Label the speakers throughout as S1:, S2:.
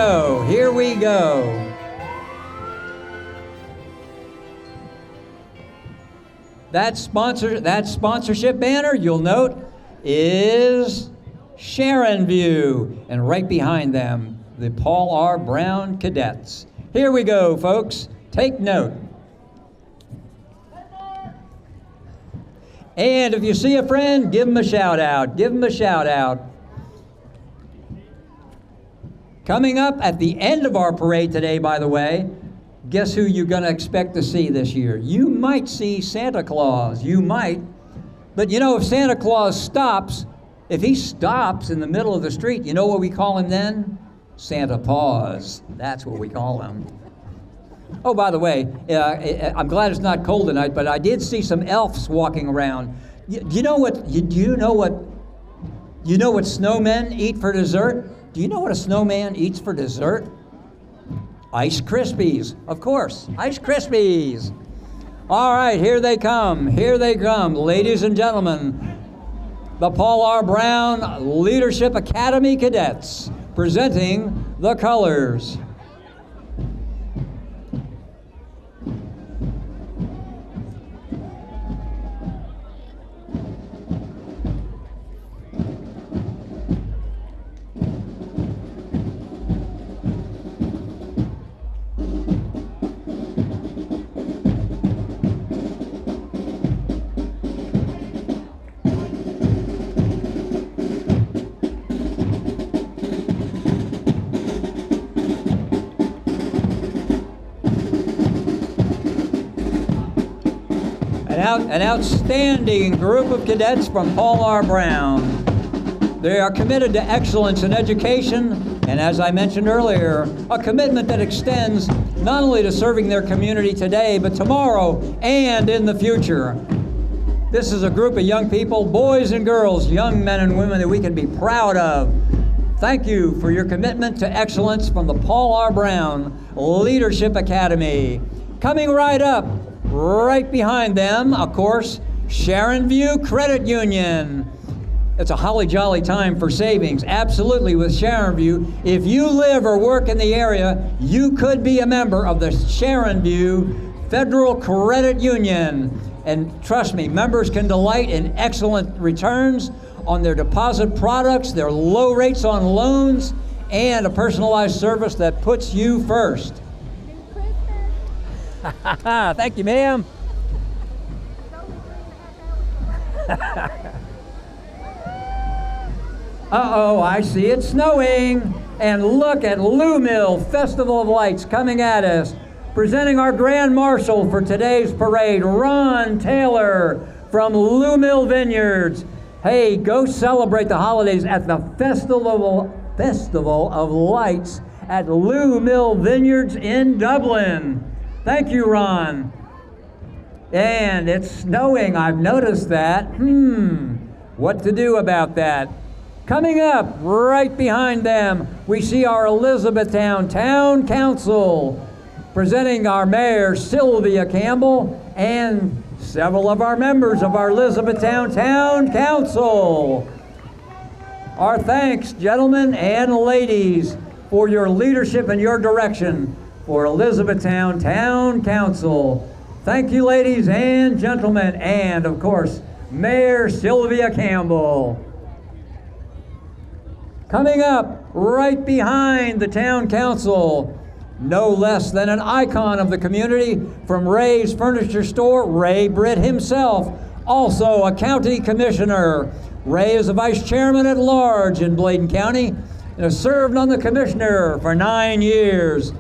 S1: go. Here we go. That sponsorship banner, you'll note, is Sharon View. And right behind them, the Paul R. Brown Cadets. Here we go, folks. Take note. And if you see a friend, give them a shout out. Give them a shout out. Coming up at the end of our parade today, by the way, guess who you're going to expect to see this year? You might see Santa Claus. You might. But you know, if Santa Claus stops, if he stops in the middle of the street, you know what we call him then? Santa Paws. That's what we call him. Oh, by the way, I'm glad it's not cold tonight, but I did see some elves walking around. Do you know what snowmen eat for dessert? Do you know what a snowman eats for dessert? Ice Krispies, of course. Ice Krispies. All right, here they come. Here they come, ladies and gentlemen. The Paul R. Brown Leadership Academy Cadets presenting the colors. An outstanding group of cadets from Paul R. Brown. They are committed to excellence in education, and as I mentioned earlier, a commitment that extends not only to serving their community today, but tomorrow and in the future. This is a group of young people, boys and girls, young men and women that we can be proud of. Thank you for your commitment to excellence from the Paul R. Brown Leadership Academy. Coming right up, right behind them, of course, Sharon View Credit Union. It's a holly jolly time for savings, absolutely, with Sharon View. If you live or work in the area, you could be a member of the Sharon View Federal Credit Union. And trust me, members can delight in excellent returns on their deposit products, their low rates on loans, and a personalized service that puts you first. Thank you, ma'am. Uh-oh, I see it snowing. And look at Lou Mill Festival of Lights coming at us. Presenting our Grand Marshal for today's parade, Ron Taylor from Lou Mill Vineyards. Hey, go celebrate the holidays at the Festival of Lights at Lou Mill Vineyards in Dublin. Thank you, Ron. And it's snowing, I've noticed that. What to do about that? Coming up, right behind them, we see our Elizabethtown Town Council, presenting our Mayor, Sylvia Campbell, and several of our members of our Elizabethtown Town Council. Our thanks, gentlemen and ladies, for your leadership and your direction for Elizabethtown Town Council. Thank you, ladies and gentlemen, and of course, Mayor Sylvia Campbell. Coming up, right behind the Town Council, no less than an icon of the community from Ray's Furniture Store, Ray Britt himself, also a county commissioner. Ray is a vice chairman at large in Bladen County and has served on the commissioner for 9 years.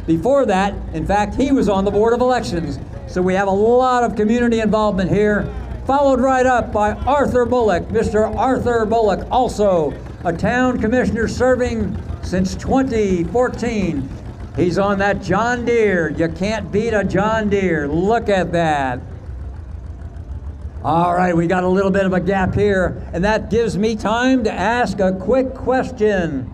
S1: Before that, in fact, he was on the Board of Elections. So we have a lot of community involvement here, followed right up by Arthur Bullock. Mr. Arthur Bullock, also a town commissioner serving since 2014. He's on that John Deere. You can't beat a John Deere. Look at that. All right, we got a little bit of a gap here, and that gives me time to ask a quick question.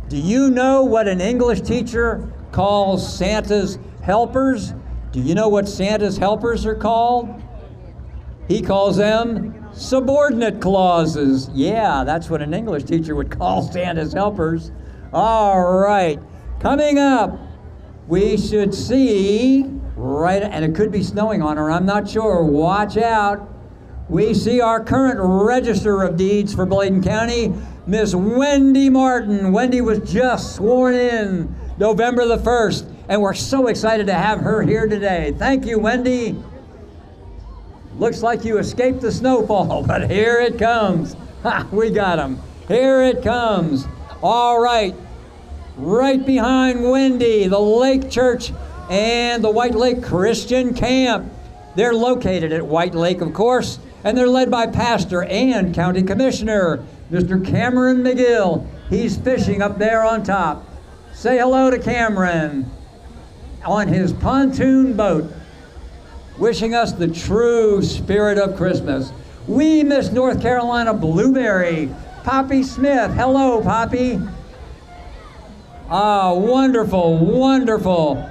S1: Do you know what an English teacher calls Santa's helpers? Do you know what Santa's helpers are called? He calls them subordinate clauses. Yeah, that's what an English teacher would call Santa's helpers. All right. Coming up, we should see, right, and it could be snowing on her, I'm not sure. Watch out. We see our current Register of Deeds for Bladen County, Miss Wendy Martin. Wendy was just sworn in November the 1st, and we're so excited to have her here today. Thank you, Wendy. Looks like you escaped the snowfall, but here it comes. Ha, we got him. Here it comes. All right. Right behind Wendy, the Lake Church and the White Lake Christian Camp. They're located at White Lake, of course, and they're led by Pastor and County Commissioner, Mr. Cameron McGill. He's fishing up there on top. Say hello to Cameron on his pontoon boat, wishing us the true spirit of Christmas. We Miss North Carolina Blueberry, Poppy Smith. Hello, Poppy. Ah, wonderful, wonderful.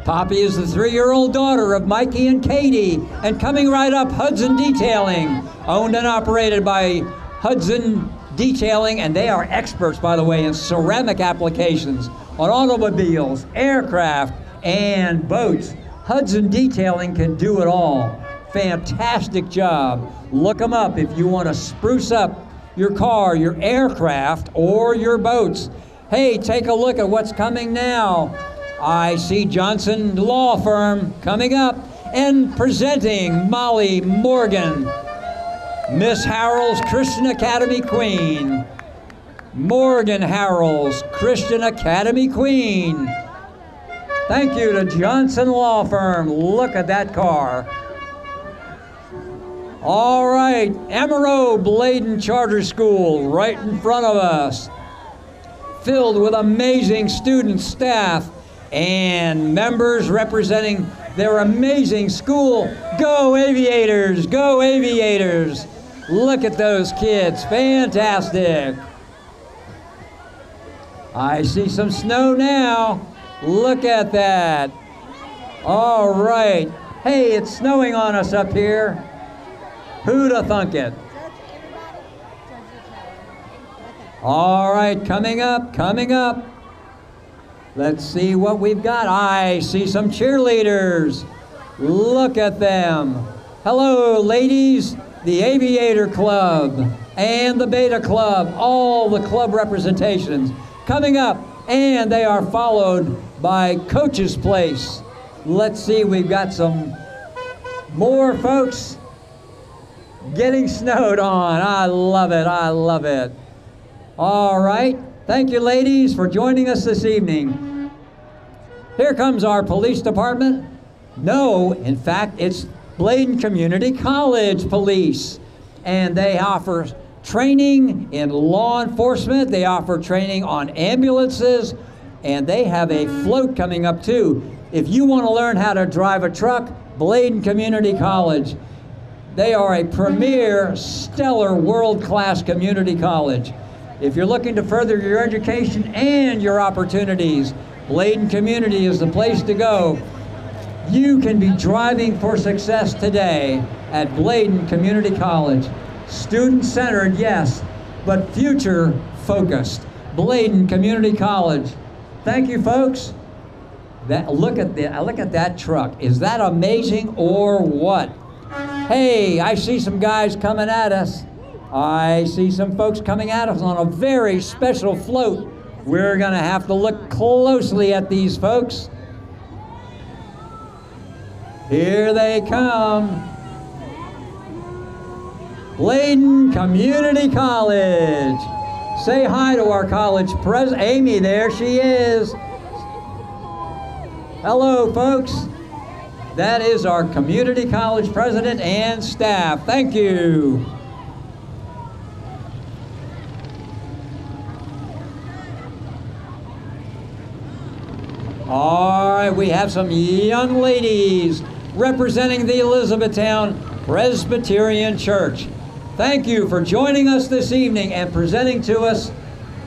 S1: Poppy is the 3-year-old daughter of Mikey and Katie, and coming right up, Hudson Detailing, owned and operated by Hudson Detailing, and they are experts, by the way, in ceramic applications on automobiles, aircraft, and boats. Hudson Detailing can do it all. Fantastic job. Look them up if you want to spruce up your car, your aircraft, or your boats. Hey, take a look at what's coming now. I see Johnson Law Firm coming up and presenting Molly Morgan, Miss Harrell's Christian Academy Queen. Morgan Harrell's Christian Academy Queen. Thank you to Johnson Law Firm. Look at that car. All right, Emerald Bladen Charter School right in front of us, filled with amazing students, staff, and members representing their amazing school. Go Aviators, go Aviators. Look at those kids, fantastic. I see some snow now. Look at that. All right. Hey, it's snowing on us up here. Who'd have thunk it? All right, coming up, coming up. Let's see what we've got. I see some cheerleaders. Look at them. Hello, ladies. The Aviator Club and the Beta Club, all the club representations coming up, and they are followed by Coach's Place. Let's see, we've got some more folks getting snowed on. I love it, I love it. All right, thank you ladies for joining us this evening. Here comes our police department. No, in fact, it's Bladen Community College Police, and they offer training in law enforcement, they offer training on ambulances, and they have a float coming up too. If you want to learn how to drive a truck, Bladen Community College. They are a premier, stellar, world-class community college. If you're looking to further your education and your opportunities, Bladen Community is the place to go. You can be driving for success today at Bladen Community College. Student-centered, yes, but future-focused. Bladen Community College. Thank you, folks. Look at that truck. Is that amazing or what? Hey, I see some guys coming at us. I see some folks coming at us on a very special float. We're gonna have to look closely at these folks. Here they come. Bladen Community College. Say hi to our college president, Amy, there she is. Hello, folks. That is our community college president and staff. Thank you. All right, we have some young ladies representing the Elizabethtown Presbyterian Church. Thank you for joining us this evening and presenting to us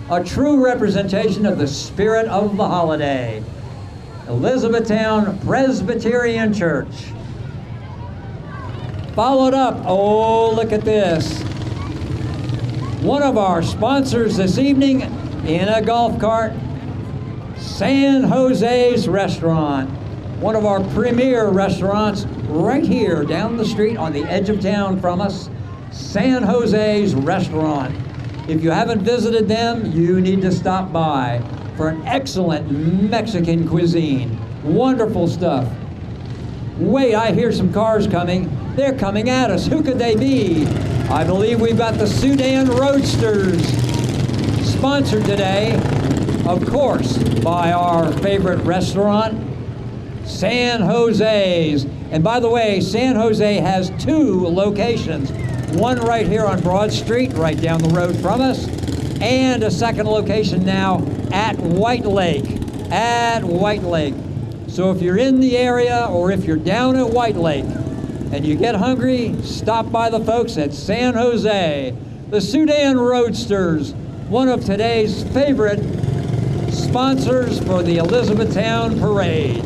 S1: a true representation of the spirit of the holiday. Elizabethtown Presbyterian Church. Followed up, oh, look at this. One of our sponsors this evening, in a golf cart, San Jose's Restaurant, one of our premier restaurants right here down the street on the edge of town from us, San Jose's Restaurant. If you haven't visited them, you need to stop by for an excellent Mexican cuisine. Wonderful stuff. Wait, I hear some cars coming. They're coming at us. Who could they be? I believe we've got the Sudan Roadsters, sponsored today, of course, by our favorite restaurant, San Jose's. And by the way, San Jose has 2 locations. One right here on Broad Street, right down the road from us, and a second location now at White Lake. So if you're in the area or if you're down at White Lake and you get hungry, stop by the folks at San Jose. The Sudan Roadsters, one of today's favorite sponsors for the Elizabethtown Parade.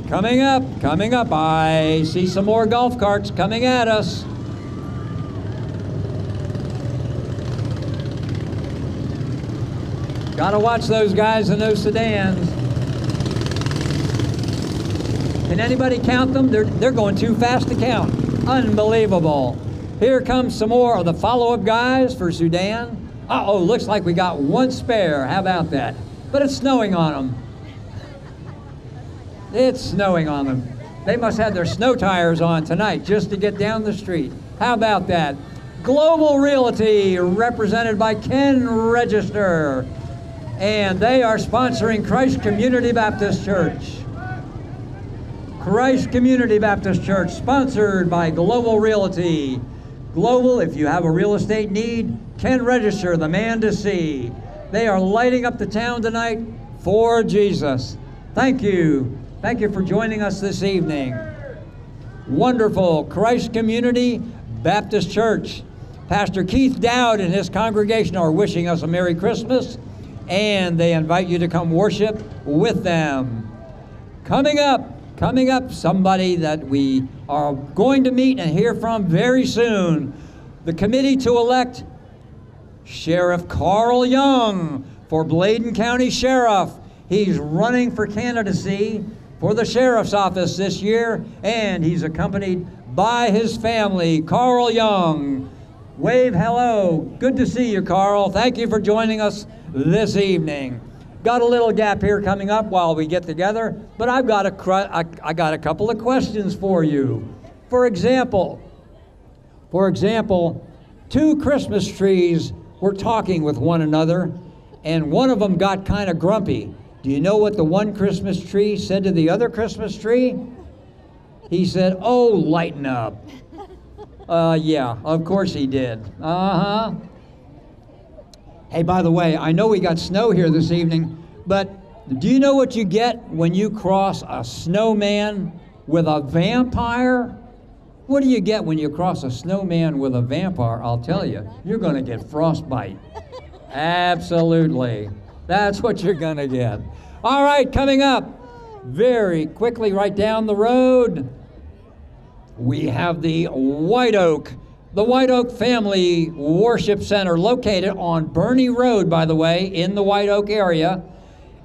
S1: Coming up, I see some more golf carts coming at us. Gotta watch those guys in those sedans. Can anybody count them? They're going too fast to count. Unbelievable. Here comes some more of the follow-up guys for Sudan. Uh-oh, looks like we got one spare. How about that? But it's snowing on them. It's snowing on them. They must have their snow tires on tonight just to get down the street. How about that? Global Realty, represented by Ken Register. And they are sponsoring Christ Community Baptist Church. Christ Community Baptist Church, sponsored by Global Realty. Global, if you have a real estate need, Ken Register, the man to see. They are lighting up the town tonight for Jesus. Thank you. Thank you for joining us this evening. Wonderful. Christ Community Baptist Church. Pastor Keith Dowd and his congregation are wishing us a Merry Christmas, and they invite you to come worship with them. Coming up, somebody that we are going to meet and hear from very soon. The committee to elect Sheriff Carl Young for Bladen County Sheriff. He's running for candidacy for the sheriff's office this year, and he's accompanied by his family. Carl Young. Wave hello. Good to see you, Carl. Thank you for joining us this evening. Got a little gap here coming up while we get together, but I got a couple of questions for you. For example, 2 Christmas trees were talking with one another, and one of them got kind of grumpy. Do you know what the one Christmas tree said to the other Christmas tree? He said, "Oh, lighten up." Yeah, of course he did. Uh-huh. Hey, by the way, I know we got snow here this evening, but do you know what you get when you cross a snowman with a vampire? What do you get when you cross a snowman with a vampire? I'll tell you, you're going to get frostbite. Absolutely. That's what you're going to get. All right, coming up very quickly right down the road, we have the White Oak Family Worship Center, located on Burney Road, by the way, in the White Oak area,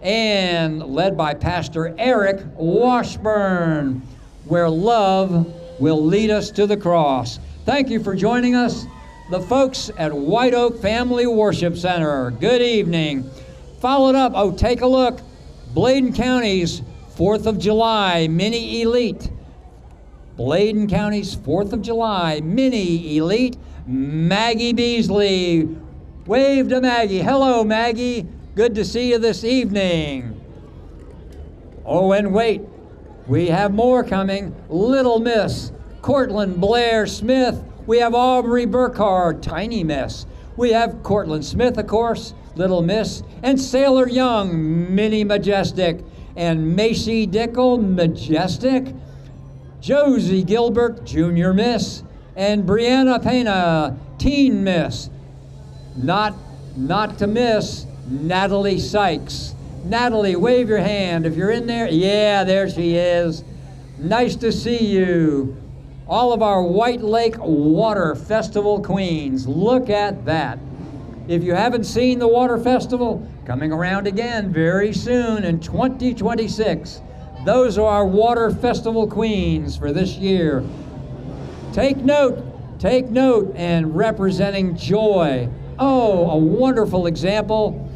S1: and led by Pastor Eric Washburn, where love will lead us to the cross. Thank you for joining us, the folks at White Oak Family Worship Center. Good evening. Followed up, take a look, Bladen County's 4th of July Mini Elite. Bladen County's 4th of July Mini Elite, Maggie Beasley. Wave to Maggie. Hello, Maggie. Good to see you this evening. Oh, and wait, we have more coming. Little Miss Cortland Blair Smith. We have Aubrey Burkhardt, Tiny Miss. We have Cortland Smith, of course, Little Miss, and Sailor Young, Mini Majestic, and Macy Dickel, Majestic, Josie Gilbert, Junior Miss, and Brianna Pena, Teen Miss. Not to miss, Natalie Sykes. Natalie, wave your hand if you're in there. Yeah, there she is. Nice to see you. all of our White Lake Water Festival queens. Look at that. If you haven't seen the Water Festival, coming around again very soon in 2026. Those are our Water Festival queens for this year. Take note, and representing joy. Oh, a wonderful example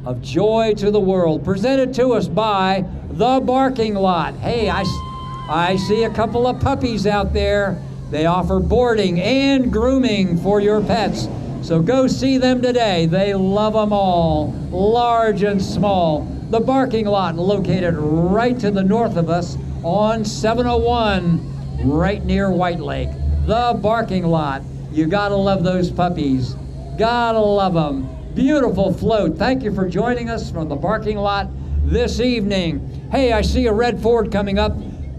S1: of joy to the world, presented to us by The Barking Lot. Hey, I see a couple of puppies out there. They offer boarding and grooming for your pets. So go see them today. They love them all, large and small. The Barking Lot, located right to the north of us on 701, right near White Lake. The Barking Lot. You gotta love those puppies. Gotta love them. Beautiful float. Thank you for joining us from the Barking Lot this evening. Hey, I see a red Ford coming up.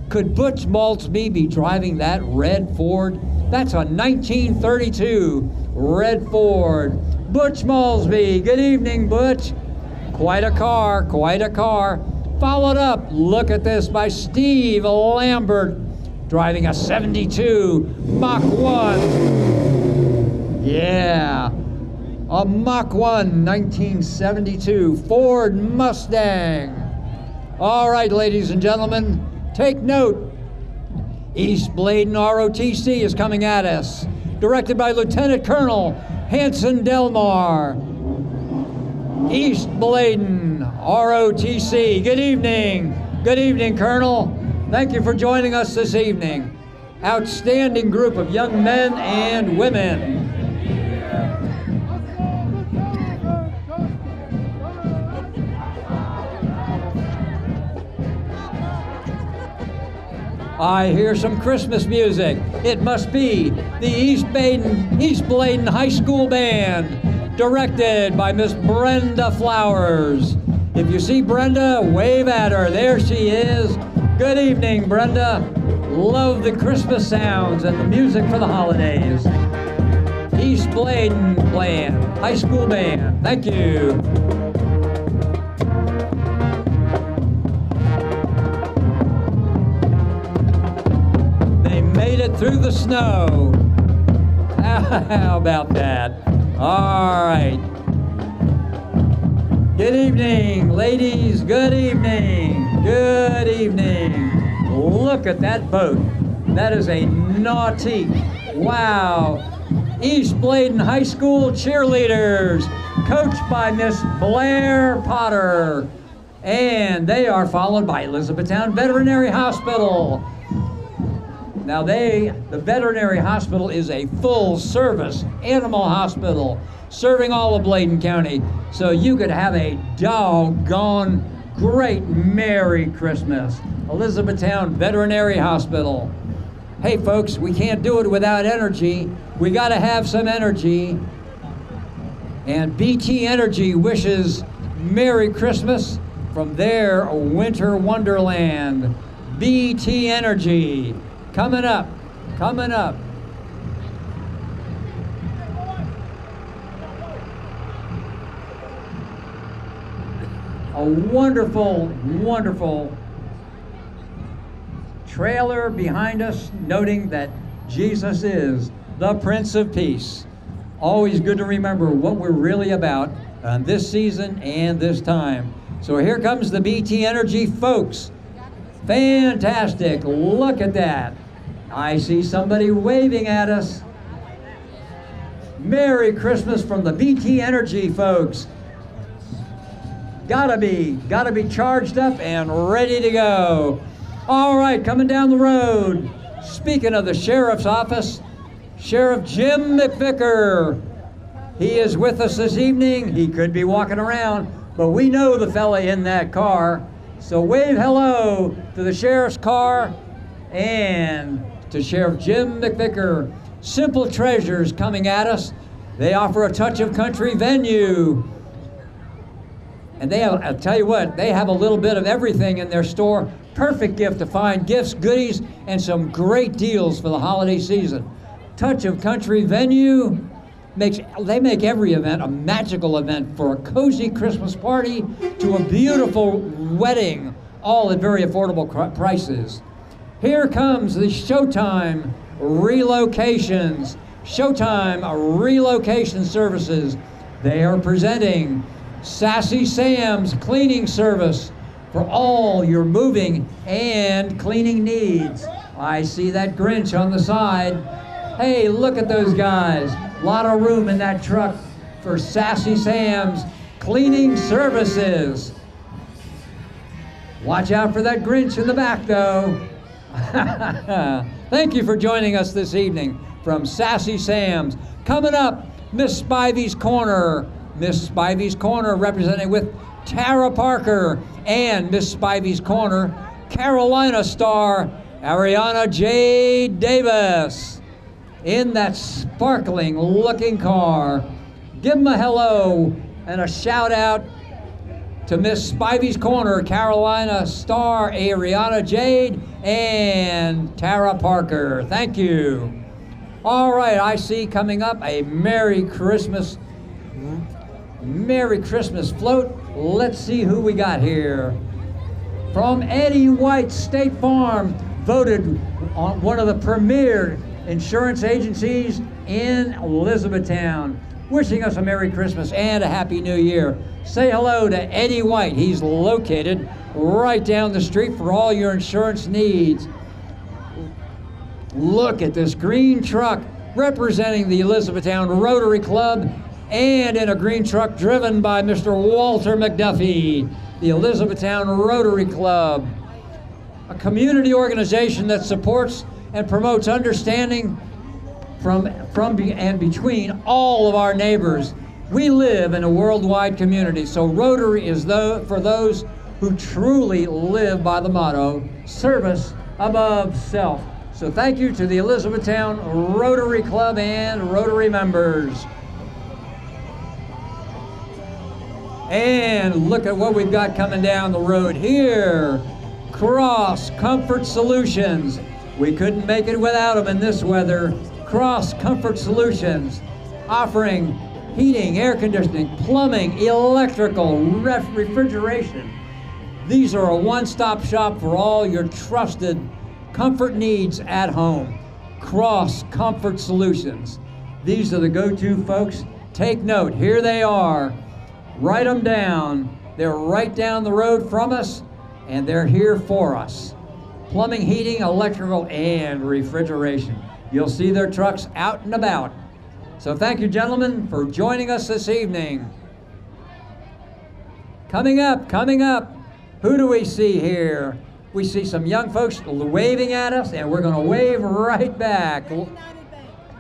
S1: Could Butch Maltsby be driving that red Ford? That's a 1932 red Ford. Butch Maltsby. Good evening, Butch. Quite a car, quite a car. Followed up, look at this, by Steve Lambert, driving a 72 Mach 1. Yeah, a Mach 1 1972 Ford Mustang. All right, ladies and gentlemen, take note. East Bladen ROTC is coming at us, directed by Lieutenant Colonel Hanson Delmar. East Bladen ROTC. Good evening. Good evening, Colonel. Thank you for joining us this evening. Outstanding group of young men and women. I hear some Christmas music. It must be the East Bladen High School Band, directed by Miss Brenda Flowers. If you see Brenda, wave at her. There she is. Good evening, Brenda. Love the Christmas sounds and the music for the holidays. East Bladen High School Band. Thank you. Made it through the snow. How about that? All right. Good evening, ladies. Good evening. Good evening. Look at that boat. That is a nautique. Wow. East Bladen High School cheerleaders, coached by Miss Blair Potter. And they are followed by Elizabethtown Veterinary Hospital. Now the veterinary hospital is a full-service animal hospital serving all of Bladen County. So you could have a doggone great Merry Christmas. Elizabethtown Veterinary Hospital. Hey folks, we can't do it without energy. We gotta have some energy. And BT Energy wishes Merry Christmas from their winter wonderland. BT Energy. Coming up, coming up. A wonderful, wonderful trailer behind us, noting that Jesus is the Prince of Peace. Always good to remember what we're really about on this season and this time. So here comes the BT Energy folks. Fantastic, look at that. I see somebody waving at us. Merry Christmas from the BT Energy folks. Gotta be charged up and ready to go. All right, coming down the road. Speaking of the Sheriff's Office, Sheriff Jim McVicker. He is with us this evening. He could be walking around, but we know the fella in that car. So wave hello to the sheriff's car and to Sheriff Jim McVicker. Simple Treasures coming at us. They offer a touch of country venue. And I'll tell you what, they have a little bit of everything in their store. Perfect gift to find gifts, goodies, and some great deals for the holiday season. Touch of Country venue. They make every event a magical event, for a cozy Christmas party to a beautiful wedding, all at very affordable prices. Here comes the Showtime Relocations. Showtime Relocation Services. They are presenting Sassy Sam's Cleaning Service for all your moving and cleaning needs. I see that Grinch on the side. Hey, look at those guys. A lot of room in that truck for Sassy Sam's Cleaning Services. Watch out for that Grinch in the back, though. Thank you for joining us this evening from Sassy Sam's. Coming up, Miss Spivey's Corner. Miss Spivey's Corner representing with Tara Parker and Miss Spivey's Corner, Carolina star Ariana J. Davis in that sparkling looking car. Give them a hello and a shout out to Miss Spivey's Corner, Carolina star Ariana Jade and Tara Parker. Thank you. All right, I see coming up a Merry Christmas float. Let's see who we got here. From Eddie White State Farm, voted on one of the premier insurance agencies in Elizabethtown. Wishing us a Merry Christmas and a Happy New Year. Say hello to Eddie White. He's located right down the street for all your insurance needs. Look at this green truck representing the Elizabethtown Rotary Club, and in a green truck driven by Mr. Walter McDuffie, the Elizabethtown Rotary Club, a community organization that supports and promotes understanding from and between all of our neighbors. We live in a worldwide community, so Rotary is for those who truly live by the motto, service above self. So thank you to the Elizabethtown Rotary Club and Rotary members. And look at what we've got coming down the road here. Cross Comfort Solutions. We couldn't make it without them in this weather. Cross Comfort Solutions, offering heating, air conditioning, plumbing, electrical, refrigeration. These are a one-stop shop for all your trusted comfort needs at home. Cross Comfort Solutions. These are the go-to folks. Take note, here they are. Write them down. They're right down the road from us, and they're here for us. Plumbing, heating, electrical, and refrigeration. You'll see their trucks out and about. So thank you, gentlemen, for joining us this evening. Coming up, who do we see here? We see some young folks waving at us, and we're going to wave right back.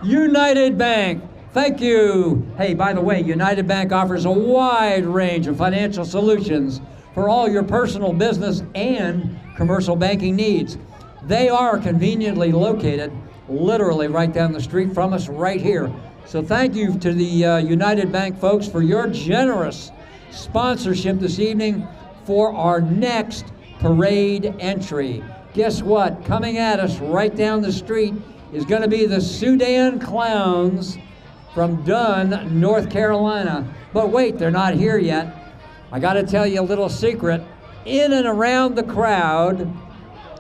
S1: United Bank. Thank you. Hey, by the way, United Bank offers a wide range of financial solutions for all your personal, business, and commercial banking needs. They are conveniently located literally right down the street from us right here. So thank you to the United Bank folks for your generous sponsorship this evening for our next parade entry. Guess what? Coming at us right down the street is going to be the Sudan Clowns from Dunn, North Carolina. But wait, they're not here yet. I got to tell you a little secret. In and around the crowd,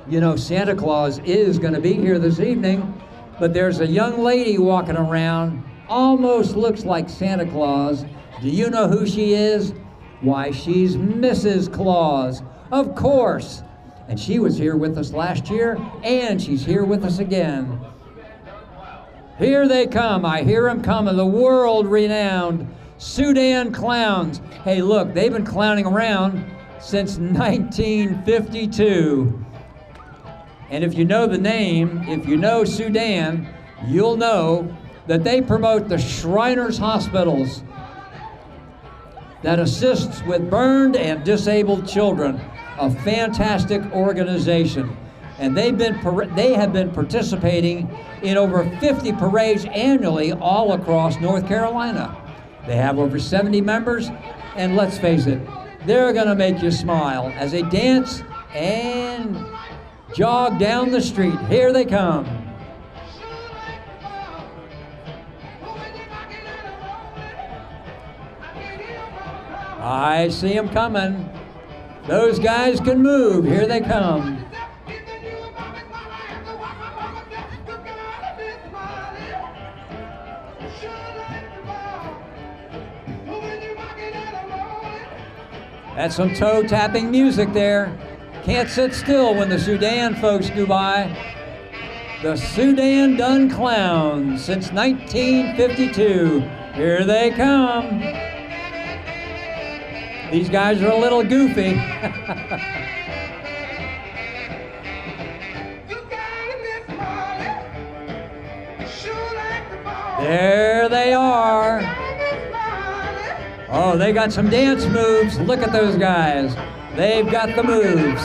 S1: you know, Santa Claus is going to be here this evening, but there's a young lady walking around, almost looks like Santa Claus. Do you know who she is? Why, she's Mrs. Claus, of course. And she was here with us last year, and she's here with us again. Here they come. I hear them coming. The world-renowned Sudan Clowns. Hey, look, they've been clowning around since 1952. And if you know the name, if you know Sudan, you'll know that they promote the Shriners Hospitals that assists with burned and disabled children. A fantastic organization. And they have been participating in over 50 parades annually all across North Carolina. They have over 70 members, and let's face it, they're gonna make you smile as they dance and jog down the street. Here they come. I see them coming. Those guys can move. Here they come. That's some toe-tapping music there. Can't sit still when the Sudan folks go by. The Sudan Dun Clowns since 1952. Here they come. These guys are a little goofy. There they are. Oh, they got some dance moves. Look at those guys. They've got the moves.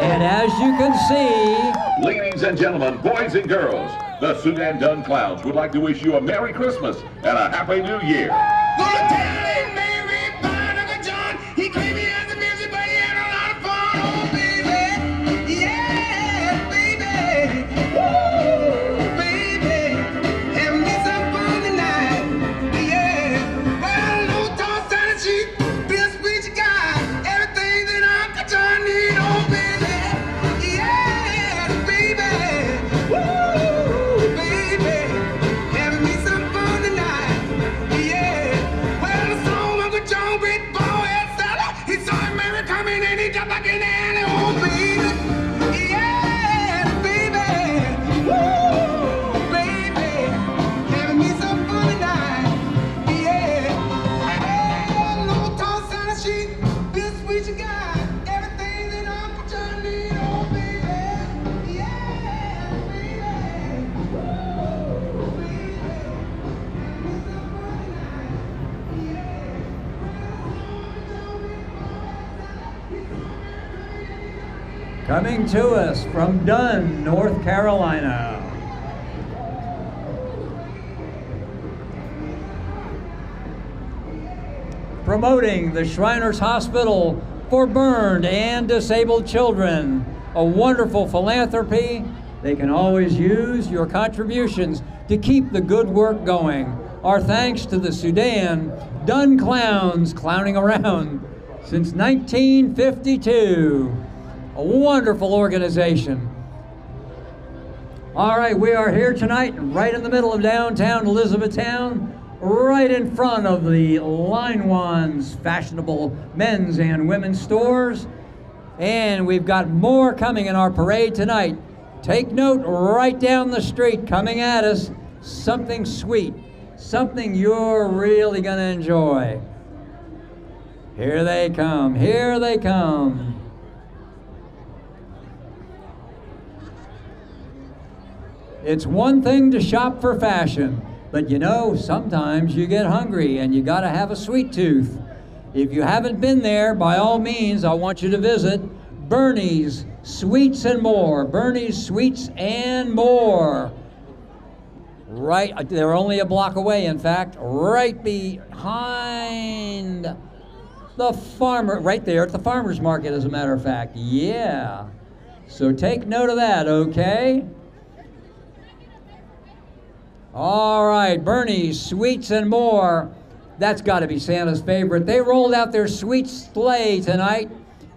S1: And as you can see,
S2: ladies and gentlemen, boys and girls, the Sudan Dun Clowns would like to wish you a Merry Christmas and a Happy New Year. He came here as a music, but he had a lot of fun, oh baby. Yeah, baby. Woo, baby. Having me some fun tonight. Yeah. Well, no toss and a sheet. This sweet you got. Everything that I could try need, oh baby. Yeah, baby. Woo, baby. Having me some fun tonight. Yeah. Well, the song of the John Britt boy. He saw him maybe coming and he jumped back in the alley, oh baby, yeah, baby, woo, baby, having me some fun tonight, yeah, oh, no toss on the sheet, this sweet you got, everything that Uncle John need, oh baby, yeah, baby, woo, baby, having me some fun tonight, yeah.
S1: coming to us from Dunn, North Carolina. Promoting the Shriners Hospital for burned and disabled children. A wonderful philanthropy. They can always use your contributions to keep the good work going. Our thanks to the Sudan Dun Clowns clowning around since 1952. A wonderful organization. All right, we are here tonight right in the middle of downtown Elizabethtown, right in front of the Line One's fashionable men's and women's stores. And we've got more coming in our parade tonight. Take note, right down the street coming at us, something sweet, something you're really gonna enjoy. Here they come, here they come. It's one thing to shop for fashion, but you know, sometimes you get hungry and you gotta have a sweet tooth. If you haven't been there, by all means, I want you to visit Bernie's Sweets and More. Bernie's Sweets and More. Right, they're only a block away, in fact, right behind the farmer, right there at the farmer's market, as a matter of fact. Yeah. So take note of that, okay? All right, Bernie's Sweets and More. That's got to be Santa's favorite. They rolled out their sweet sleigh tonight,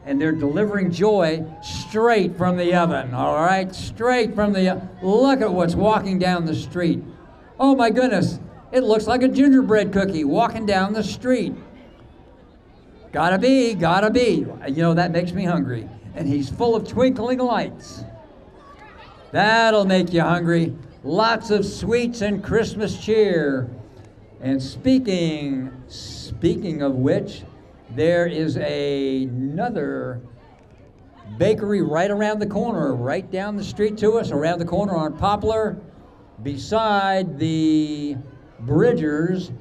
S1: and they're delivering joy straight from the oven, all right? Straight from the, look at what's walking down the street. Oh my goodness, it looks like a gingerbread cookie walking down the street. Gotta be, gotta be. You know, that makes me hungry. And he's full of twinkling lights. That'll make you hungry. Lots of sweets and Christmas cheer. And speaking of which, there is another bakery right around the corner, right down the street to us, around the corner on Poplar, beside the Bridgers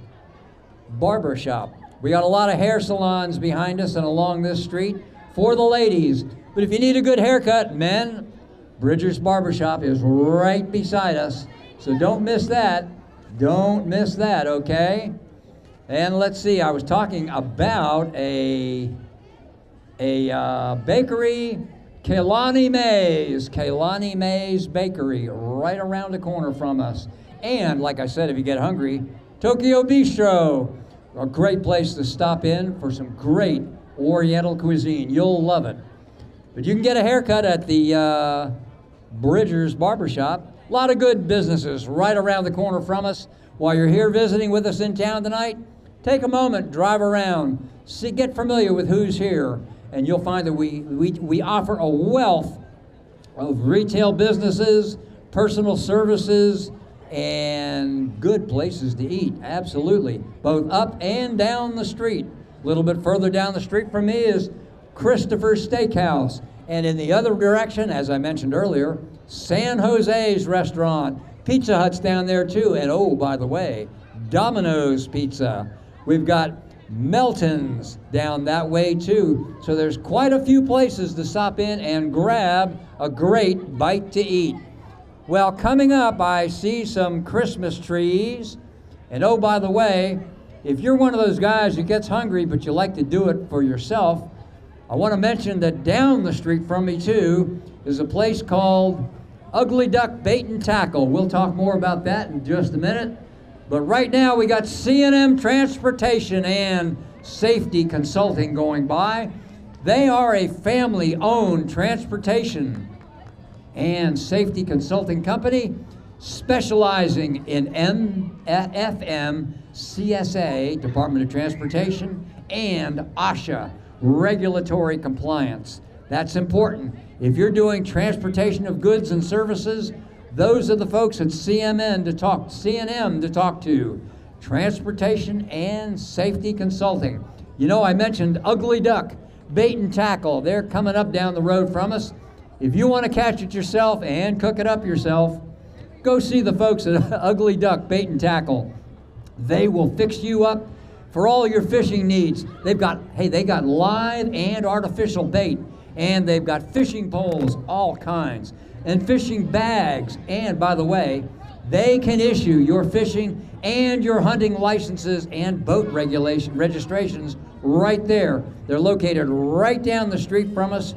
S1: Barber Shop. We got a lot of hair salons behind us and along this street for the ladies. But if you need a good haircut, men, Bridgers Barber Shop is right beside us. So don't miss that. Don't miss that, okay? And let's see, I was talking about a bakery, Kaylani May's Bakery, right around the corner from us. And like I said, if you get hungry, Tokyo Bistro, a great place to stop in for some great Oriental cuisine. You'll love it. But you can get a haircut at the Bridgers Barbershop. A lot of good businesses right around the corner from us. While you're here visiting with us in town tonight, take a moment, drive around, see, get familiar with who's here, and you'll find that we offer a wealth of retail businesses, personal services, and good places to eat, absolutely, both up and down the street. A little bit further down the street from me is Christopher's Steakhouse, and in the other direction, as I mentioned earlier, San Jose's Restaurant. Pizza Hut's down there too, and oh, by the way, Domino's Pizza. We've got Melton's down that way too, so there's quite a few places to stop in and grab a great bite to eat. Well, coming up, I see some Christmas trees, and oh, by the way, if you're one of those guys who gets hungry but you like to do it for yourself, I want to mention that down the street from me too is a place called Ugly Duck Bait and Tackle. We'll talk more about that in just a minute. But right now we got C&M Transportation and Safety Consulting going by. They are a family-owned transportation and safety consulting company specializing in FM, CSA, Department of Transportation, and OSHA, regulatory compliance. That's important. If you're doing transportation of goods and services, those are the folks at C&M to talk to. Transportation and Safety Consulting. You know, I mentioned Ugly Duck Bait and Tackle. They're coming up down the road from us. If you want to catch it yourself and cook it up yourself, go see the folks at Ugly Duck Bait and Tackle. They will fix you up for all your fishing needs. They got live and artificial bait, and they've got fishing poles, all kinds, and fishing bags. And by the way, they can issue your fishing and your hunting licenses and boat registrations right there. They're located right down the street from us,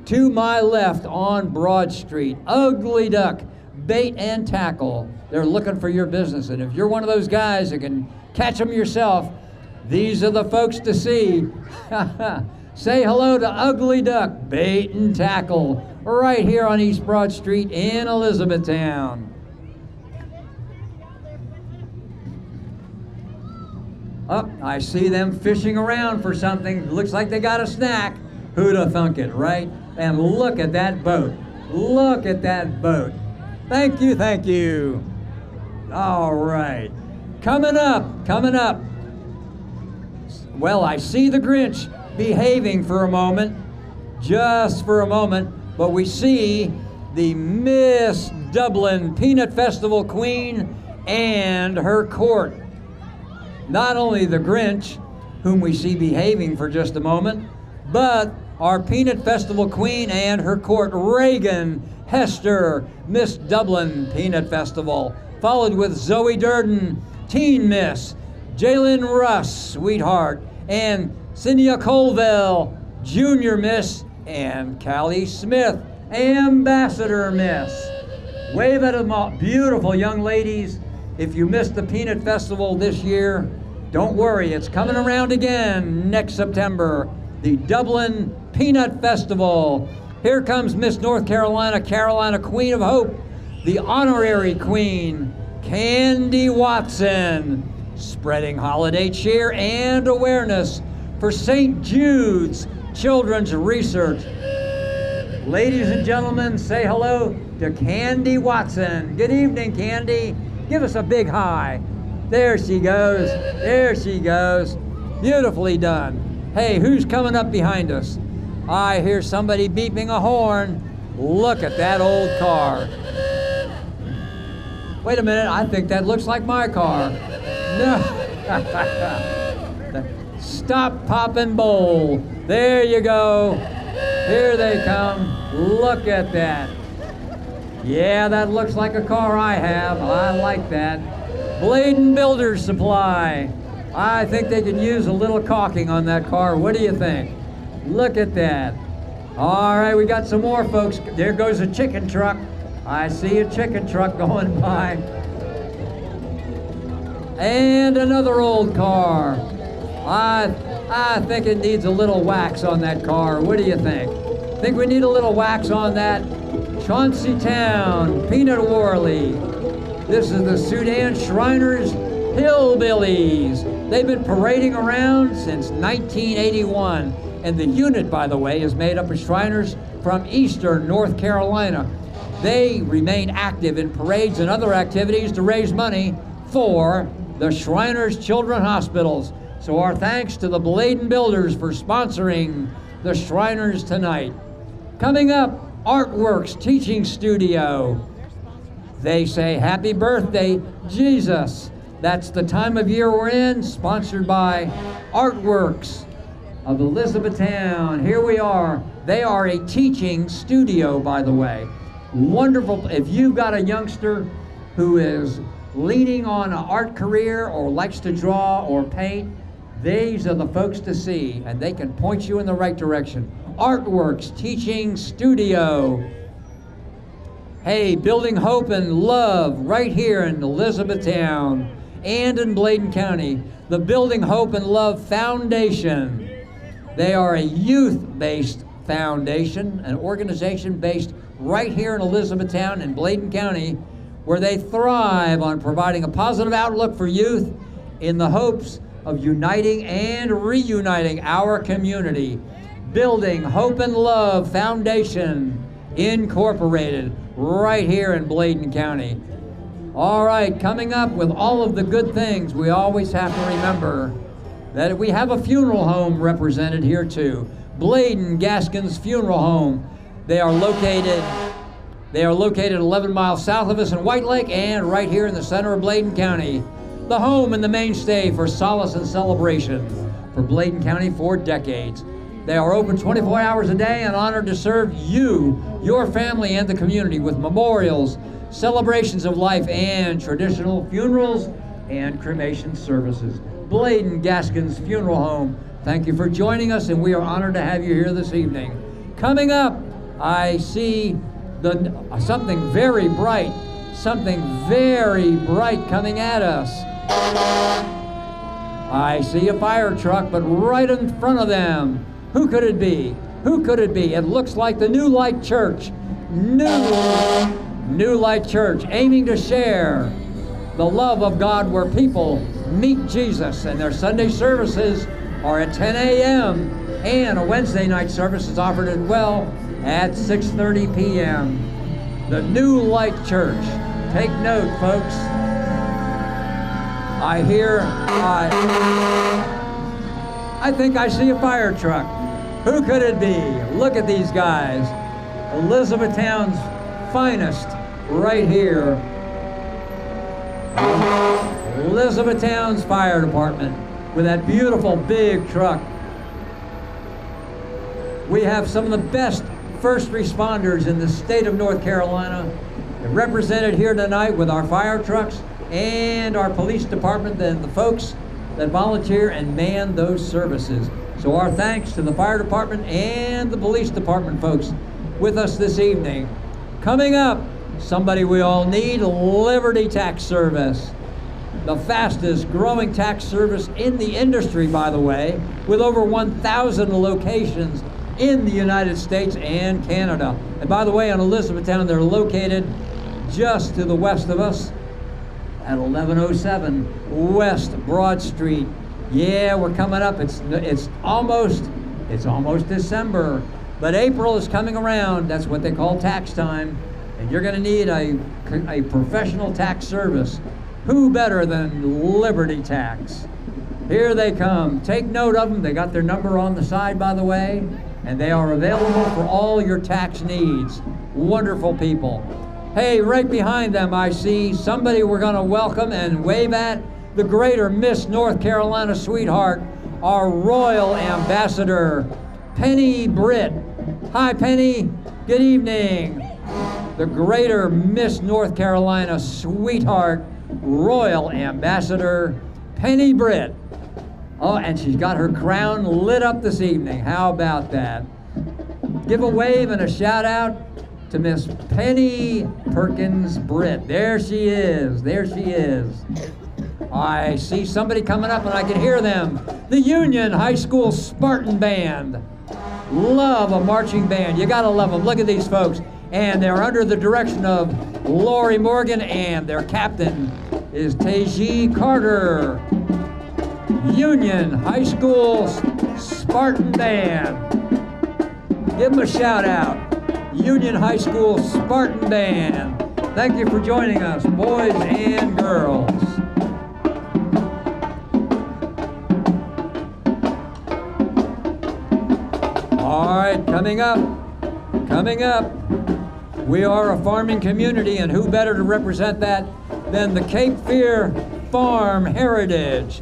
S1: to my left on Broad Street. Ugly Duck Bait and Tackle. They're looking for your business, and if you're one of those guys that can catch them yourself, these are the folks to see. Say hello to Ugly Duck Bait and Tackle right here on East Broad Street in Elizabethtown. Oh, I see them fishing around for something. Looks like they got a snack. Who'da thunk it, right? And look at that boat. Look at that boat. Thank you, thank you. All right. Coming up. Well, I see the Grinch behaving for a moment, just for a moment, but we see the Miss Dublin Peanut Festival Queen and her court. Not only the Grinch, whom we see behaving for just a moment, but our Peanut Festival Queen and her court, Reagan Hester, Miss Dublin Peanut Festival, followed with Zoe Durden, Teen Miss, Jalen Russ, Sweetheart, and Cynthia Colville, Junior Miss, and Callie Smith, Ambassador Miss. Wave at them all, beautiful young ladies. If you missed the Peanut Festival this year, don't worry, it's coming around again next September. The Dublin Peanut Festival. Here comes Miss North Carolina, Carolina Queen of Hope, the honorary queen, Candy Watson, spreading holiday cheer and awareness for St. Jude's Children's Research. Ladies and gentlemen, say hello to Candy Watson. Good evening, Candy. Give us a big hi. There she goes. There she goes. Beautifully done. Hey, who's coming up behind us? I hear somebody beeping a horn. Look at that old car. Wait a minute, I think that looks like my car. No. Stop, pop, and bowl. There you go. Here they come. Look at that. Yeah, that looks like a car I have. I like that. Bladen Builders Supply. I think they could use a little caulking on that car. What do you think? Look at that. All right, we got some more, folks. There goes a chicken truck. I see a chicken truck going by. And another old car. I think it needs a little wax on that car. What do you think? Think we need a little wax on that? Chauncey Town, Peanut Warley. This is the Sudan Shriners Hillbillies. They've been parading around since 1981. And the unit, by the way, is made up of Shriners from eastern North Carolina. They remain active in parades and other activities to raise money for the Shriners Children's Hospitals. So our thanks to the Bladen Builders for sponsoring the Shriners tonight. Coming up, Artworks Teaching Studio. They say happy birthday, Jesus. That's the time of year we're in, sponsored by Artworks of Elizabethtown. Here we are. They are a teaching studio, by the way. Wonderful. If you've got a youngster who is leaning on an art career or likes to draw or paint, these are the folks to see, and they can point you in the right direction. Artworks Teaching Studio. Hey, building hope and love right here in Elizabethtown and in Bladen County. The Building Hope and Love Foundation. They are a youth-based foundation, an organization based right here in Elizabethtown and Bladen County, where they thrive on providing a positive outlook for youth in the hopes of uniting and reuniting our community. Building Hope and Love Foundation Incorporated, right here in Bladen County. All right, coming up with all of the good things, we always have to remember that we have a funeral home represented here too. Bladen Gaskins Funeral Home. They are located 11 miles south of us in White Lake and right here in the center of Bladen County. The home and the mainstay for solace and celebration for Bladen County for decades. They are open 24 hours a day and honored to serve you, your family, and the community with memorials, celebrations of life, and traditional funerals and cremation services. Bladen Gaskins Funeral Home. Thank you for joining us, and we are honored to have you here this evening. Coming up, I see something very bright coming at us. I see a fire truck, but right in front of them, who could it be? Who could it be? It looks like the New Light Church. New Light Church, aiming to share the love of God where people meet Jesus, and their Sunday services are at 10 a.m. and a Wednesday night service is offered as well at 6:30 p.m. The New Light Church. Take note, folks. I think I see a fire truck. Who could it be? Look at these guys. Elizabethtown's finest right here. Elizabethtown's fire department with that beautiful big truck. We have some of the best first responders in the state of North Carolina represented here tonight with our fire trucks and our police department and the folks that volunteer and man those services. So our thanks to the fire department and the police department folks with us this evening. Coming up, somebody we all need, Liberty Tax Service. The fastest growing tax service in the industry, by the way, with over 1,000 locations in the United States and Canada. And by the way, on Elizabethtown, they're located just to the west of us at 1107 West Broad Street. Yeah, we're coming up. It's almost December, but April is coming around. That's what they call tax time, and you're going to need a professional tax service. Who better than Liberty Tax? Here they come. Take note of them. They got their number on the side, by the way, and they are available for all your tax needs. Wonderful people. Hey, right behind them, I see somebody we're going to welcome and wave at, the greater Miss North Carolina sweetheart, our Royal Ambassador, Penny Britt. Hi, Penny. Good evening. The greater Miss North Carolina sweetheart, Royal Ambassador, Penny Britt. Oh, and she's got her crown lit up this evening. How about that? Give a wave and a shout out to Miss Penny Perkins Britt. There she is. There she is. I see somebody coming up and I can hear them. The Union High School Spartan Band. Love a marching band. You gotta love them. Look at these folks. And they're under the direction of Lori Morgan, and their captain is Teji Carter. Union High School Spartan Band. Give them a shout out. Union High School Spartan Band. Thank you for joining us, boys and girls. All right, coming up, we are a farming community, and who better to represent that than the Cape Fear Farm Heritage.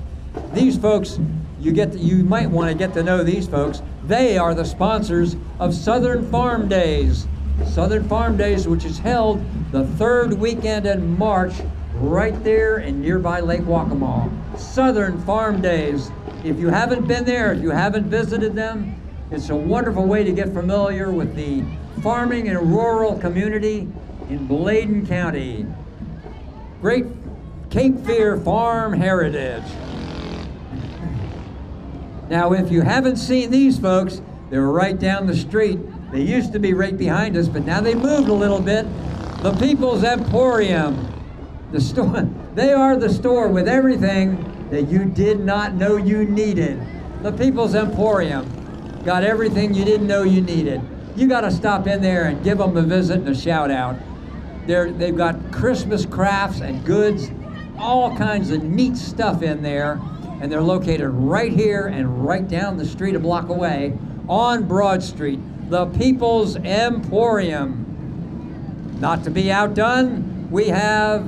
S1: These folks, you might want to get to know these folks. They are the sponsors of Southern Farm Days. Southern Farm Days, which is held the third weekend in March, right there in nearby Lake Waccamaw. Southern Farm Days. If you haven't been there, if you haven't visited them, it's a wonderful way to get familiar with the farming and rural community in Bladen County. Great Cape Fear Farm Heritage. Now, if you haven't seen these folks, they're right down the street. They used to be right behind us, but now they moved a little bit. The People's Emporium. The store, they are the store with everything that you did not know you needed. The People's Emporium. Got everything you didn't know you needed. You got to stop in there and give them a visit and a shout out. They've got Christmas crafts and goods, all kinds of neat stuff in there, and they're located right here and right down the street a block away on Broad Street. The People's Emporium. Not to be outdone, we have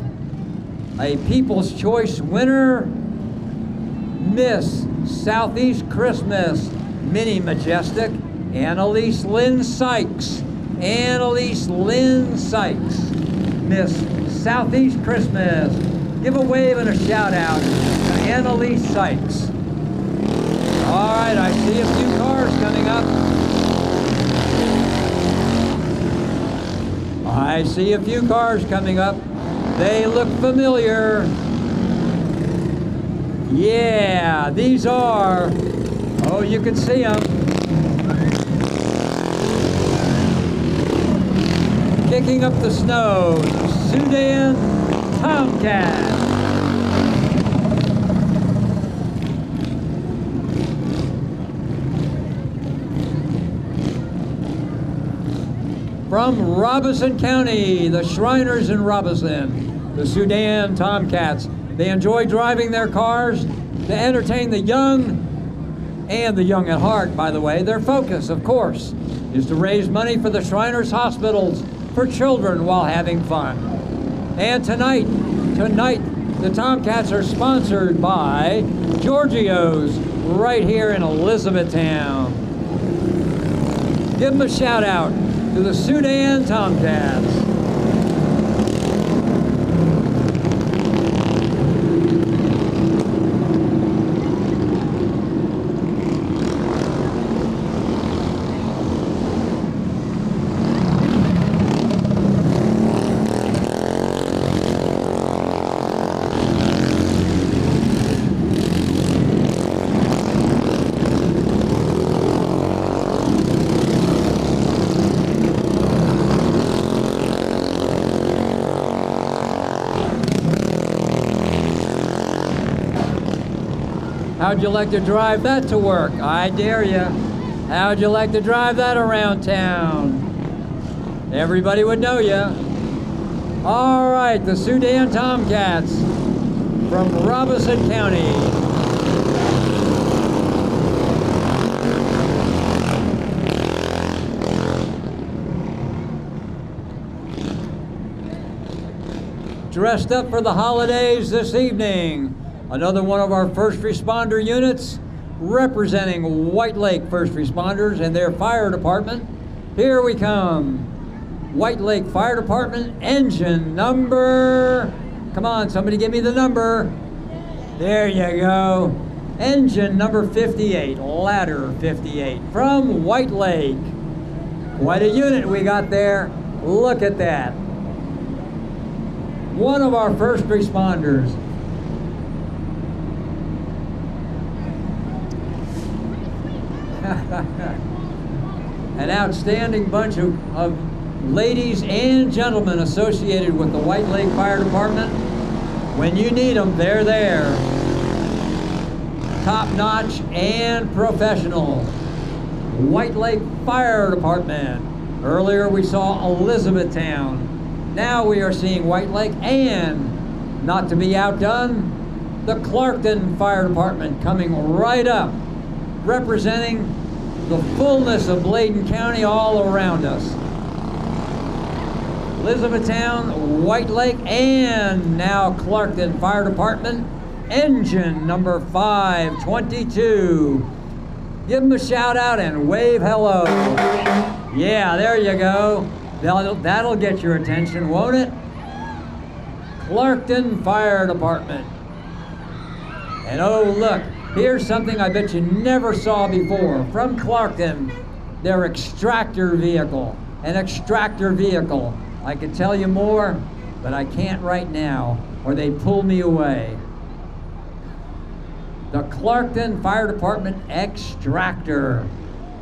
S1: a People's Choice winner, Miss Southeast Christmas Mini Majestic, Annalise Lynn Sykes. Annalise Lynn Sykes, Miss Southeast Christmas. Give a wave and a shout out to Annalise Sykes. All right, I see a few cars coming up. I see a few cars coming up. They look familiar. Yeah, these are, oh, you can see them. Kicking up the snow, Sudan Tomcat. From Robeson County, the Shriners in Robeson, the Sudan Tomcats. They enjoy driving their cars to entertain the young and the young at heart, by the way. Their focus, of course, is to raise money for the Shriners Hospitals for children while having fun. And tonight, the Tomcats are sponsored by Giorgio's right here in Elizabethtown. Give them a shout out to the Sudan Tomcats. How'd you like to drive that to work? I dare you. How'd you like to drive that around town? Everybody would know you. All right, the Sudan Tomcats from Robeson County. Dressed up for the holidays this evening. Another one of our first responder units representing White Lake First Responders and their fire department. Here we come. White Lake Fire Department engine number, come on, somebody give me the number. There you go. Engine number 58, ladder 58 from White Lake. Quite a unit we got there. Look at that. One of our first responders. An outstanding bunch of ladies and gentlemen associated with the White Lake Fire Department. When you need them, they're there. Top-notch and professional. White Lake Fire Department. Earlier we saw Elizabethtown. Now we are seeing White Lake, and not to be outdone, the Clarkton Fire Department coming right up, representing the fullness of Bladen County all around us. Elizabethtown, White Lake, and now Clarkton Fire Department, engine number 522. Give them a shout out and wave hello. Yeah, there you go. That'll get your attention, won't it? Clarkton Fire Department. And oh look, here's something I bet you never saw before. From Clarkton, their extractor vehicle. An extractor vehicle. I could tell you more, but I can't right now, or they'd pull me away. The Clarkton Fire Department extractor.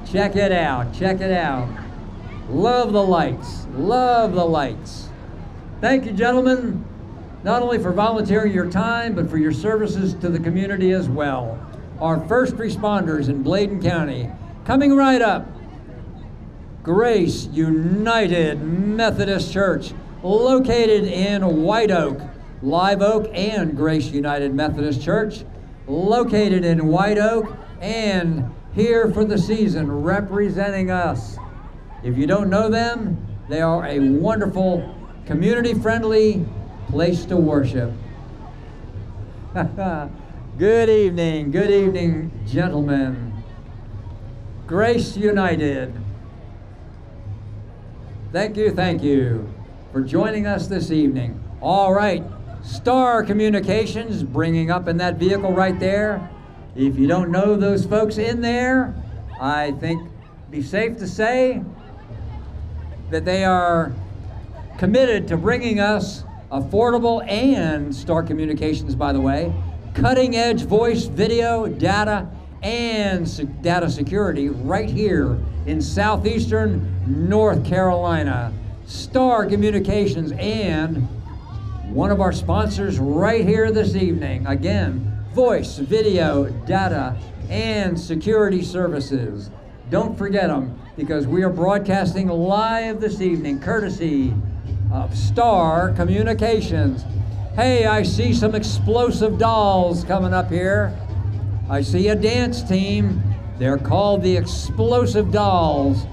S1: Check it out, check it out. Love the lights, love the lights. Thank you, gentlemen, not only for volunteering your time, but for your services to the community as well. Our first responders in Bladen County. Coming right up, Grace United Methodist Church, located in White Oak. Live Oak and Grace United Methodist Church, located in White Oak, and here for the season, representing us. If you don't know them, they are a wonderful, community-friendly place to worship. Good evening, gentlemen. Grace United. Thank you for joining us this evening. All right, Star Communications bringing up in that vehicle right there. If you don't know those folks in there, I think it'd be safe to say that they are committed to bringing us affordable, and Star Communications, by the way, cutting edge voice, video, data, and data security right here in southeastern North Carolina. Star Communications, and one of our sponsors right here this evening. Again, voice, video, data, and security services. Don't forget them, because we are broadcasting live this evening, courtesy of Star Communications. Hey, I see some explosive dolls coming up here. I see a dance team. They're called the Explosive Dolls.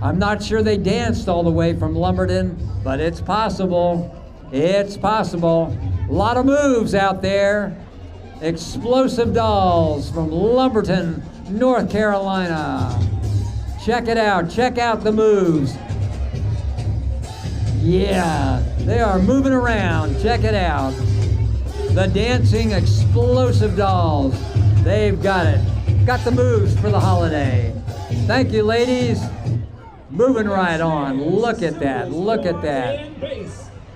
S1: I'm not sure they danced all the way from Lumberton, but it's possible. It's possible. A lot of moves out there. Explosive Dolls from Lumberton, North Carolina. Check it out. Check out the moves. Yeah, they are moving around. Check it out. The dancing Explosive Dolls. They've got it. Got the moves for the holiday. Thank you, ladies. Moving right on. Look at that. Look at that.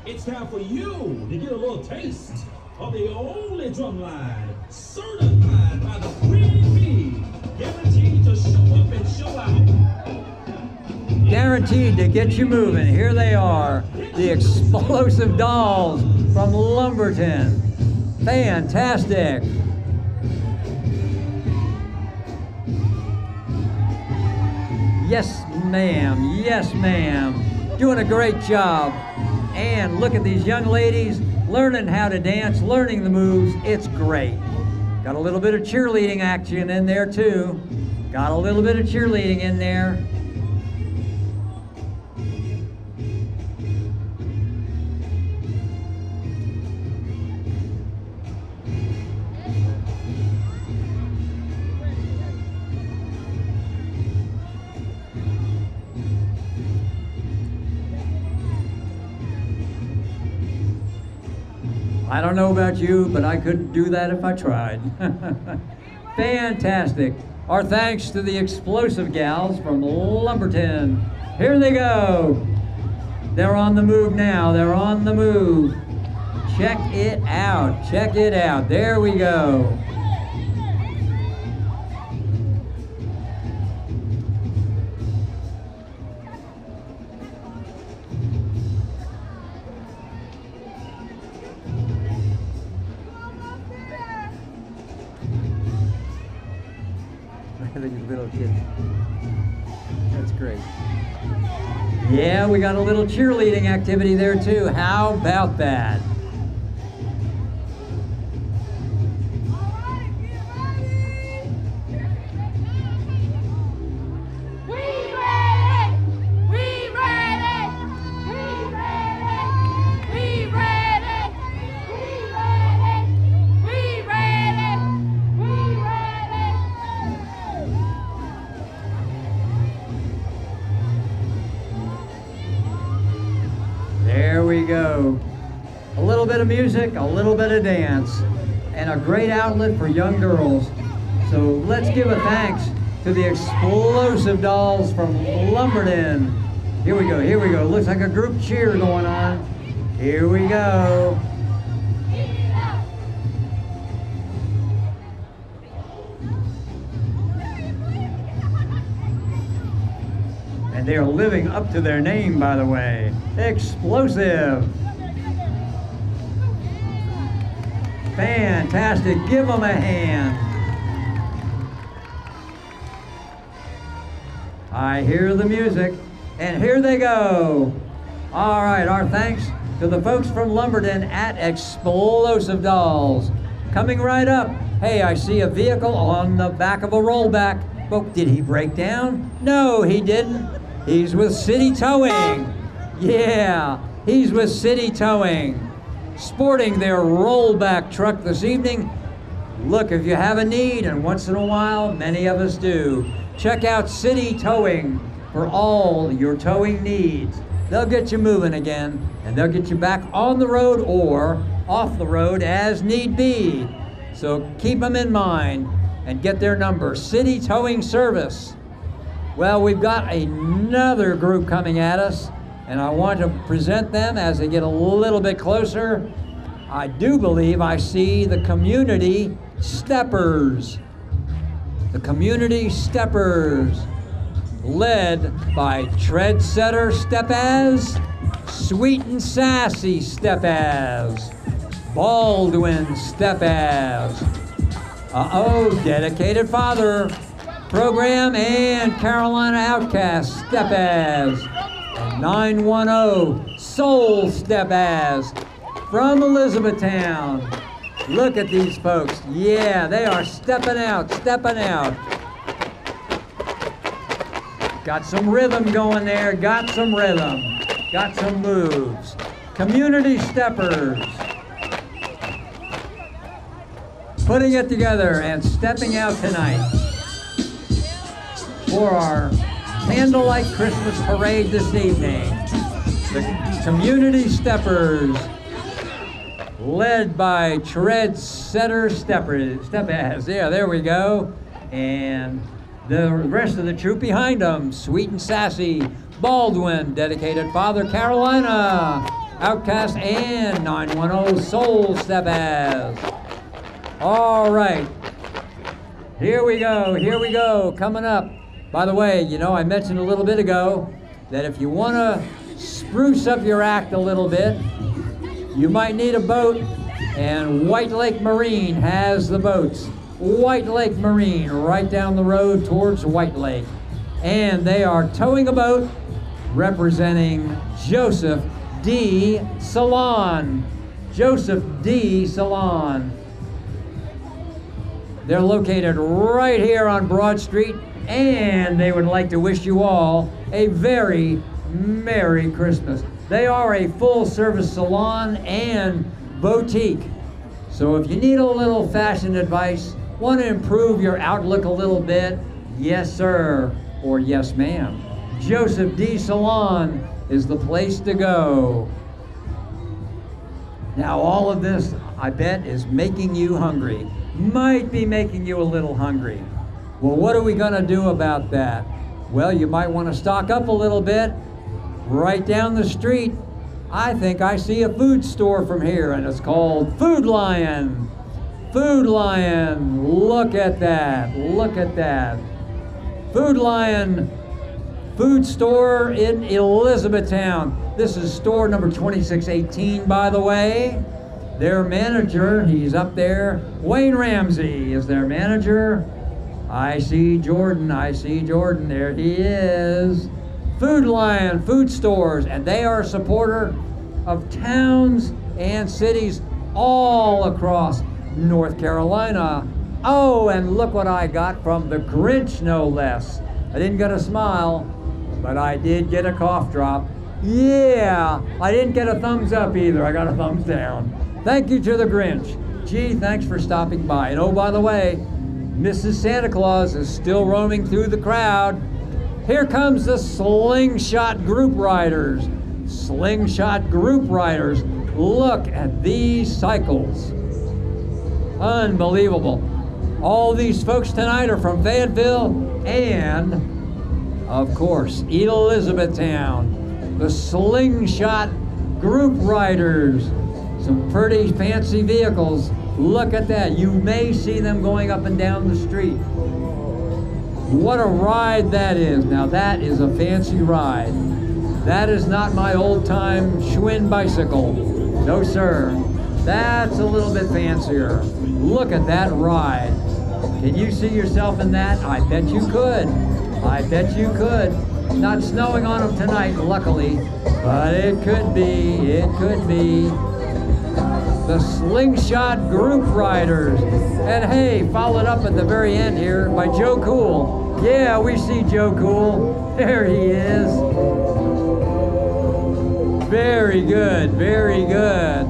S3: It's time for you to get a little taste of the only drum line certified by the Queen Bee, guaranteed to show up and show out.
S1: Guaranteed to get you moving. Here they are, the Explosive Dolls from Lumberton. Fantastic. Yes, ma'am. Yes, ma'am. Doing a great job. And look at these young ladies learning how to dance, learning the moves. It's great. Got a little bit of cheerleading action in there too. Got a little bit of cheerleading in there. I don't know about you, but I couldn't do that if I tried. Fantastic. Our thanks to the Explosive Gals from Lumberton. Here they go. They're on the move now. They're on the move. Check it out. Check it out. There we go. These little kids. That's great. Yeah, we got a little cheerleading activity there too. How about that? There we go. A little bit of music, a little bit of dance, and a great outlet for young girls. So let's give a thanks to the Explosive Dolls from Lumberton. Here we go, here we go. Looks like a group cheer going on. Here we go. And they are living up to their name, by the way. Explosive. Fantastic. Give them a hand. I hear the music, and here they go. All right, our thanks to the folks from Lumberton at Explosive Dolls. Coming right up. Hey, I see a vehicle on the back of a rollback. Oh, did he break down? No, he didn't. He's with City Towing. Yeah, he's with City Towing. Sporting their rollback truck this evening. Look, if you have a need, and once in a while, many of us do, check out City Towing for all your towing needs. They'll get you moving again, and they'll get you back on the road or off the road as need be. So keep them in mind and get their number, City Towing Service. Well, we've got another group coming at us, and I want to present them as they get a little bit closer. I do believe I see the Community Steppers. The Community Steppers, led by Treadsetter Step-As, Sweet and Sassy Step-As, Baldwin Step-As, Dedicated Father Program, and Carolina Outcast Step-As, and 910 Soul Step-As from Elizabethtown. Look at these folks. Yeah, they are stepping out, stepping out. Got some rhythm going there, got some rhythm, got some moves. Community Steppers. Putting it together and stepping out tonight for our Candlelight Christmas Parade this evening. The Community Steppers, led by Treadsetter Step-As. Yeah, there we go. And the rest of the troop behind them, Sweet and Sassy, Baldwin, Dedicated Father Carolina, Outcast, and 910 Soul Step-As. All right, here we go, coming up. By the way, you know, I mentioned a little bit ago that if you want to spruce up your act a little bit, you might need a boat, and White Lake Marine has the boats. White Lake Marine, right down the road towards White Lake. And they are towing a boat representing Joseph D. Salon. Joseph D. Salon. They're located right here on Broad Street, and they would like to wish you all a very Merry Christmas. They are a full-service salon and boutique. So if you need a little fashion advice, want to improve your outlook a little bit, yes sir, or yes ma'am, Joseph D. Salon is the place to go. Now all of this, I bet, is making you hungry. Might be making you a little hungry. Well, what are we gonna do about that? Well, you might want to stock up a little bit. Right down the street, I think I see a food store from here, and it's called Food Lion. Food Lion, look at that, look at that. Food Lion food store in Elizabethtown. This is store number 2618, by the way. Their manager, he's up there. Wayne Ramsey is their manager. I see Jordan, there he is. Food Lion food stores, and they are a supporter of towns and cities all across North Carolina. Oh, and look what I got from the Grinch, no less. I didn't get a smile, but I did get a cough drop. Yeah, I didn't get a thumbs up either. I got a thumbs down. Thank you to the Grinch. Gee, thanks for stopping by. And oh, by the way, Mrs. Santa Claus is still roaming through the crowd. Here comes the Slingshot Group Riders. Slingshot Group Riders. Look at these cycles. Unbelievable. All these folks tonight are from Fayetteville and, of course, Elizabethtown. The Slingshot Group Riders. Some pretty fancy vehicles. Look at that. You may see them going up and down the street. What a ride that is. Now that is a fancy ride. That is not my old-time Schwinn bicycle. No, sir. That's a little bit fancier. Look at that ride. Can you see yourself in that? I bet you could. I bet you could. Not snowing on them tonight, luckily, but it could be. It could be. The Slingshot Group Riders. And hey, followed up at the very end here by Joe Cool. Yeah, we see Joe Cool. There he is. Very good, very good.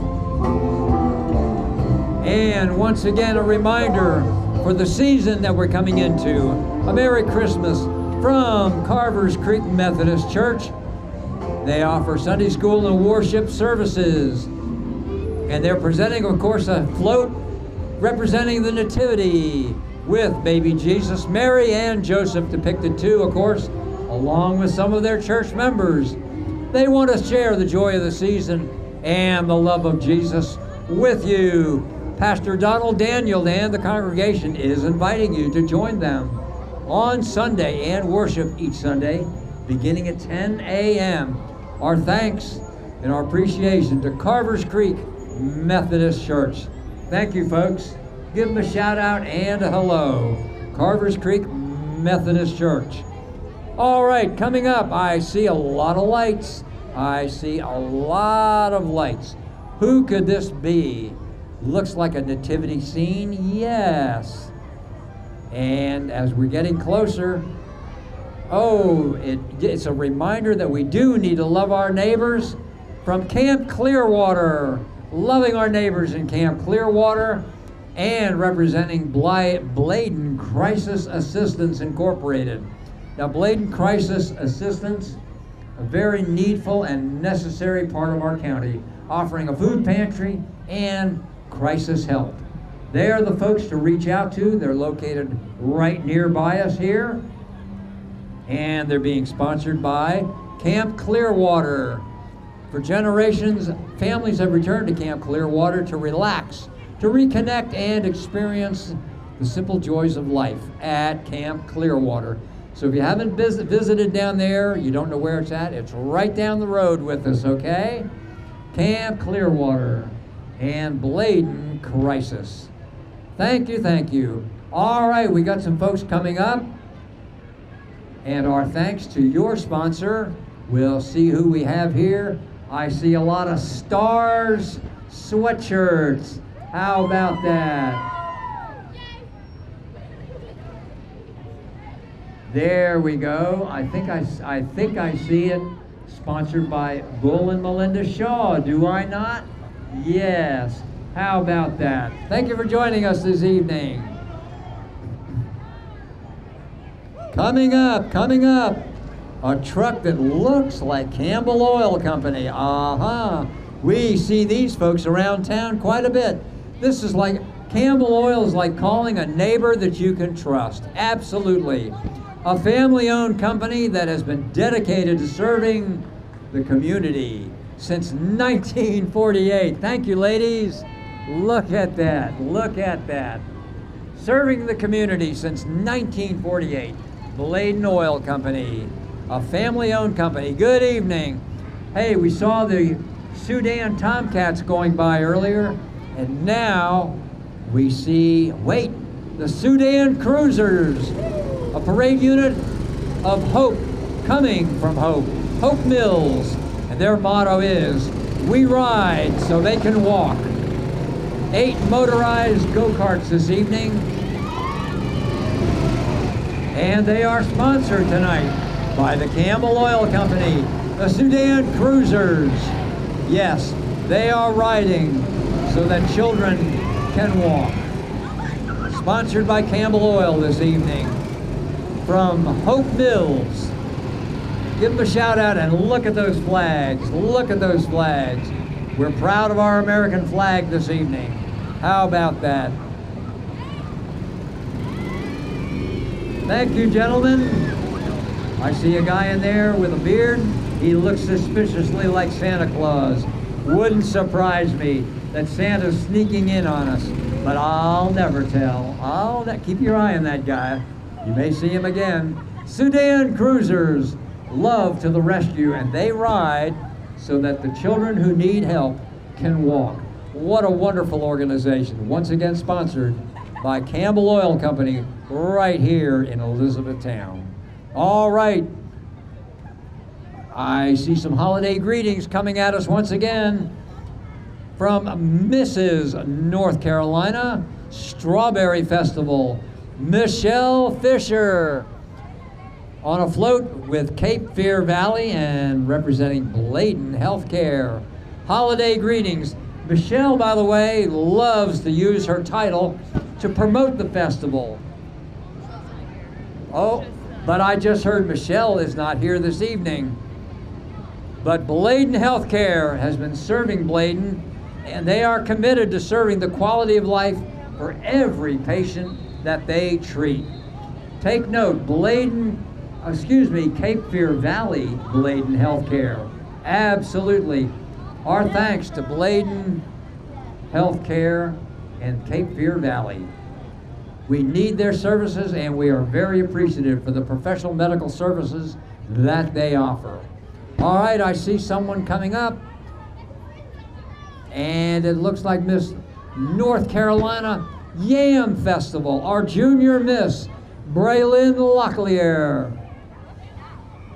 S1: And once again, a reminder for the season that we're coming into. A Merry Christmas from Carvers Creek Methodist Church. They offer Sunday school and worship services. And they're presenting, of course, a float representing the Nativity with baby Jesus, Mary, and Joseph depicted too, of course, along with some of their church members. They want to share the joy of the season and the love of Jesus with you. Pastor Donald Daniel and the congregation is inviting you to join them on Sunday and worship each Sunday, beginning at 10 a.m. Our thanks and our appreciation to Carvers Creek Methodist Church. Thank you, folks. Give them a shout out and a hello. Carvers Creek Methodist Church. All right, coming up, I see a lot of lights. I see a lot of lights. Who could this be? Looks like a nativity scene. Yes. And as we're getting closer, oh, it's a reminder that we do need to love our neighbors. From Camp Clearwater, loving our neighbors in Camp Clearwater, and representing Bladen Crisis Assistance Incorporated. Now, Bladen Crisis Assistance, a very needful and necessary part of our county, offering a food pantry and crisis help. They are the folks to reach out to. They're located right nearby us here, and they're being sponsored by Camp Clearwater. For generations, families have returned to Camp Clearwater to relax, to reconnect, and experience the simple joys of life at Camp Clearwater. So if you haven't visited down there, you don't know where it's at, it's right down the road with us, okay? Camp Clearwater and Bladen Crisis. Thank you, thank you. All right, we got some folks coming up. And our thanks to your sponsor. We'll see who we have here. I see a lot of Stars sweatshirts. How about that? There we go. I think I see it. Sponsored by Bull and Melinda Shaw. Do I not? Yes. How about that? Thank you for joining us this evening. Coming up, a truck that looks like Campbell Oil Company. We see these folks around town quite a bit. This is like, Campbell Oil is like calling a neighbor that you can trust. Absolutely. a family-owned company that has been dedicated to serving the community since 1948. Thank you, ladies. Look at that, look at that. Serving the community since 1948. Bladen Oil Company, a family-owned company. Good evening. Hey, we saw the Sudan Tomcats going by earlier, and now we see, wait, the Sudan Cruisers, a parade unit of hope, coming from hope, Hope Mills, and their motto is, we ride so they can walk. 8 motorized go-karts this evening, and they are sponsored tonight by the Campbell Oil Company, the Sudan Cruisers. Yes, they are riding so that children can walk. Sponsored by Campbell Oil this evening from Hope Mills. Give them a shout out and look at those flags. Look at those flags. We're proud of our American flag this evening. How about that? Thank you, gentlemen. I see a guy in there with a beard. He looks suspiciously like Santa Claus. Wouldn't surprise me that Santa's sneaking in on us, but I'll never tell. Keep your eye on that guy. You may see him again. Sudan Cruisers, love to the rescue, and they ride so that the children who need help can walk. What a wonderful organization. Once again sponsored by Campbell Oil Company right here in Elizabethtown. All right. I see some holiday greetings coming at us once again from Mrs. North Carolina Strawberry Festival, Michelle Fisher, on a float with Cape Fear Valley and representing Bladen Healthcare. Holiday greetings. Michelle, by the way, loves to use her title to promote the festival. Oh, but I just heard Michelle is not here this evening. But Bladen Healthcare has been serving Bladen, and they are committed to serving the quality of life for every patient that they treat. Take note, Cape Fear Valley Bladen Healthcare. Absolutely. Our thanks to Bladen Healthcare and Cape Fear Valley. We need their services, and we are very appreciative for the professional medical services that they offer. All right, I see someone coming up, and it looks like Miss North Carolina Yam Festival, our junior Miss, Braylon Locklear.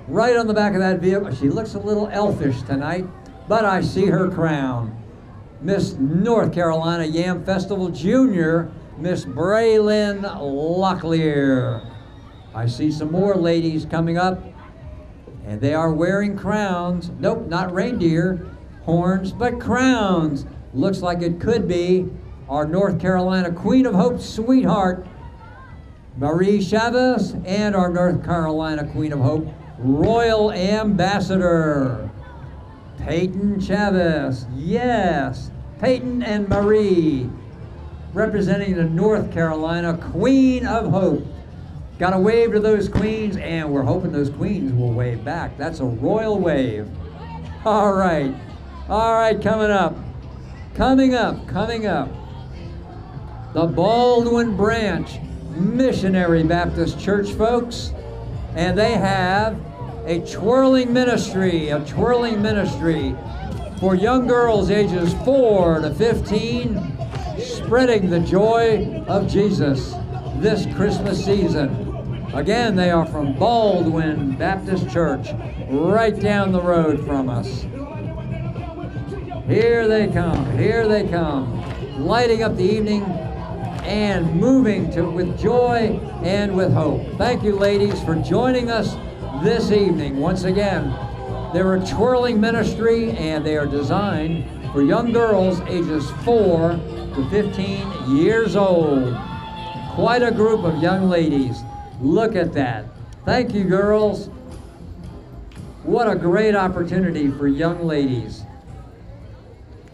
S1: Right on the back of that vehicle. She looks a little elfish tonight, but I see her crown. Miss North Carolina Yam Festival Junior, Miss Braylon Locklear. I see some more ladies coming up, and they are wearing crowns. Nope, not reindeer horns, but crowns. Looks like it could be our North Carolina Queen of Hope sweetheart, Marie Chavez, and our North Carolina Queen of Hope Royal Ambassador, Peyton Chavez. Yes, Peyton and Marie, representing the North Carolina Queen of Hope. Got to wave to those queens, and we're hoping those queens will wave back. That's a royal wave. All right, coming up. The Baldwin Branch Missionary Baptist Church, folks, and they have a twirling ministry for young girls ages 4 to 15, spreading the joy of Jesus this Christmas season. Again, they are from Baldwin Baptist Church, right down the road from us. Here they come, lighting up the evening and moving with joy and with hope. Thank you, ladies, for joining us this evening. Once again, they're a twirling ministry, and they are designed for young girls ages 4 to 15 years old. Quite a group of young ladies. Look at that. Thank you, girls. What a great opportunity for young ladies.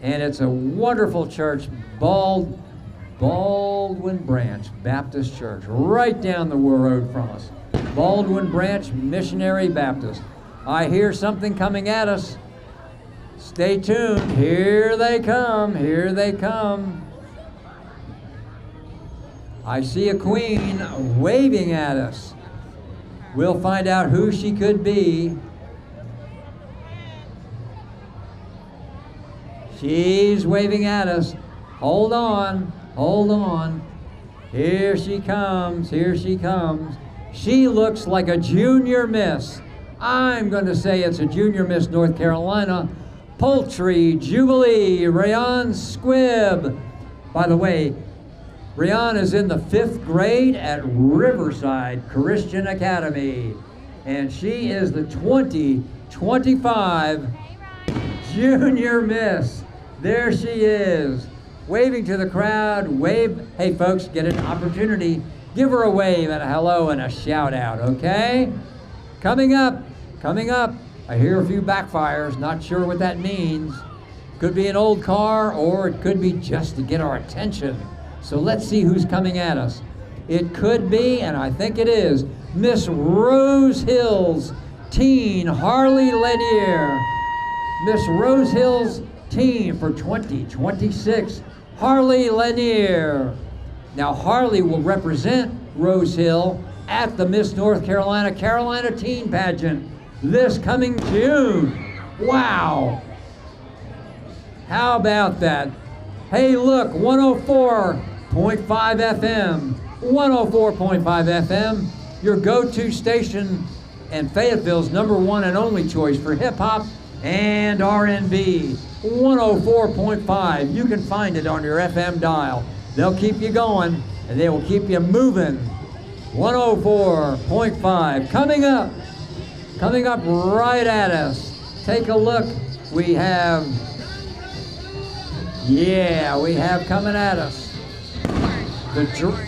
S1: And it's a wonderful church, Baldwin Branch Baptist Church, right down the road from us. Baldwin Branch Missionary Baptist. I hear something coming at us. Stay tuned. Here they come. Here they come. I see a queen waving at us. We'll find out who she could be. She's waving at us. Hold on. Hold on. Here she comes. Here she comes. She looks like a junior miss. I'm going to say it's a junior miss North Carolina. Poultry Jubilee, Rayon Squibb. By the way, Rayon is in the 5th grade at Riverside Christian Academy. And she is the 2025 junior miss. There she is, waving to the crowd. Wave. Hey folks, get an opportunity. Give her a wave and a hello and a shout out, okay? Coming up. I hear a few backfires, not sure what that means. Could be an old car, or it could be just to get our attention. So let's see who's coming at us. It could be, and I think it is, Miss Rose Hills teen Harley Lanier. Miss Rose Hills teen for 2026, Harley Lanier. Now Harley will represent Rose Hill at the Miss North Carolina Teen Pageant this coming June. Wow. How about that? Hey look, 104.5 FM. 104.5 FM, your go-to station and Fayetteville's #1 and only choice for hip-hop and R&B. 104.5. You can find it on your FM dial. They'll keep you going and they will keep you moving. 104.5. Coming up right at us. Take a look. We have coming at us the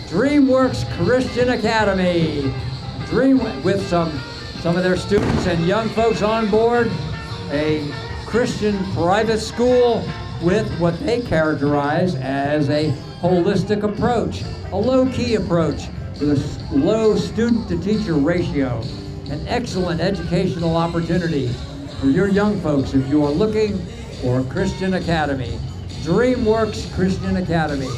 S1: DreamWorks Christian Academy. With some of their students and young folks on board, a Christian private school with what they characterize as a holistic approach, a low-key approach with a low student-to-teacher ratio, an excellent educational opportunity for your young folks if you are looking for a Christian academy. DreamWorks Christian Academy.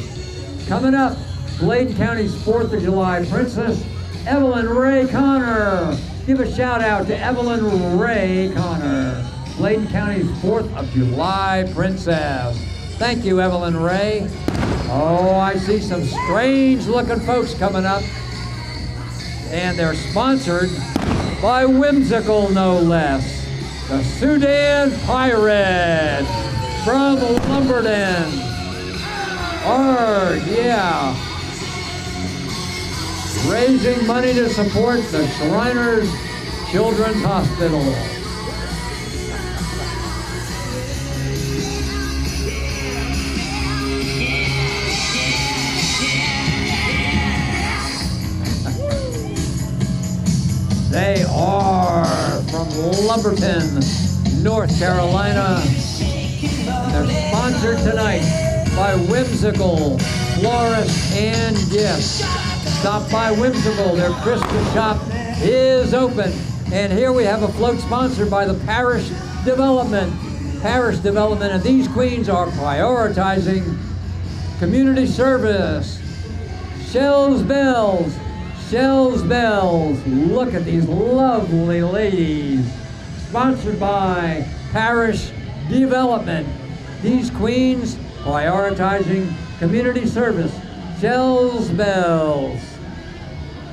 S1: Coming up, Bladen County's 4th of July Princess, Evelyn Ray Connor. Give a shout out to Evelyn Ray Connor, Bladen County's 4th of July Princess. Thank you, Evelyn Ray. Oh, I see some strange looking folks coming up. And they're sponsored by Whimsical, no less. The Sudan Pirates from Lumberton. Yeah. Raising money to support the Shriners Children's Hospital. They are from Lumberton, North Carolina. They're sponsored tonight by Whimsical Florists and Gifts. Stop by Whimsical. Their Christmas shop is open. And here we have a float sponsored by the Parish Development. Parish Development, and these queens are prioritizing community service. Shells Bells. Shells Bells. Look at these lovely ladies. Sponsored by Parish Development. These queens prioritizing community service. Shells Bells.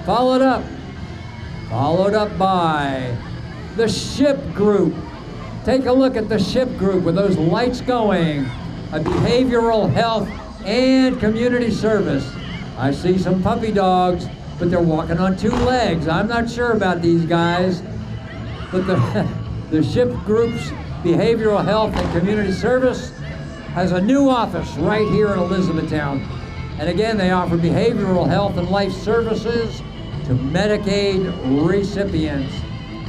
S1: Followed up by the Ship Group. Take a look at the Ship Group with those lights going. A behavioral health and community service. I see some puppy dogs, but they're walking on 2 legs. I'm not sure about these guys, but the Ship Group's behavioral health and community service has a new office right here in Elizabethtown. And again, they offer behavioral health and life services to Medicaid recipients.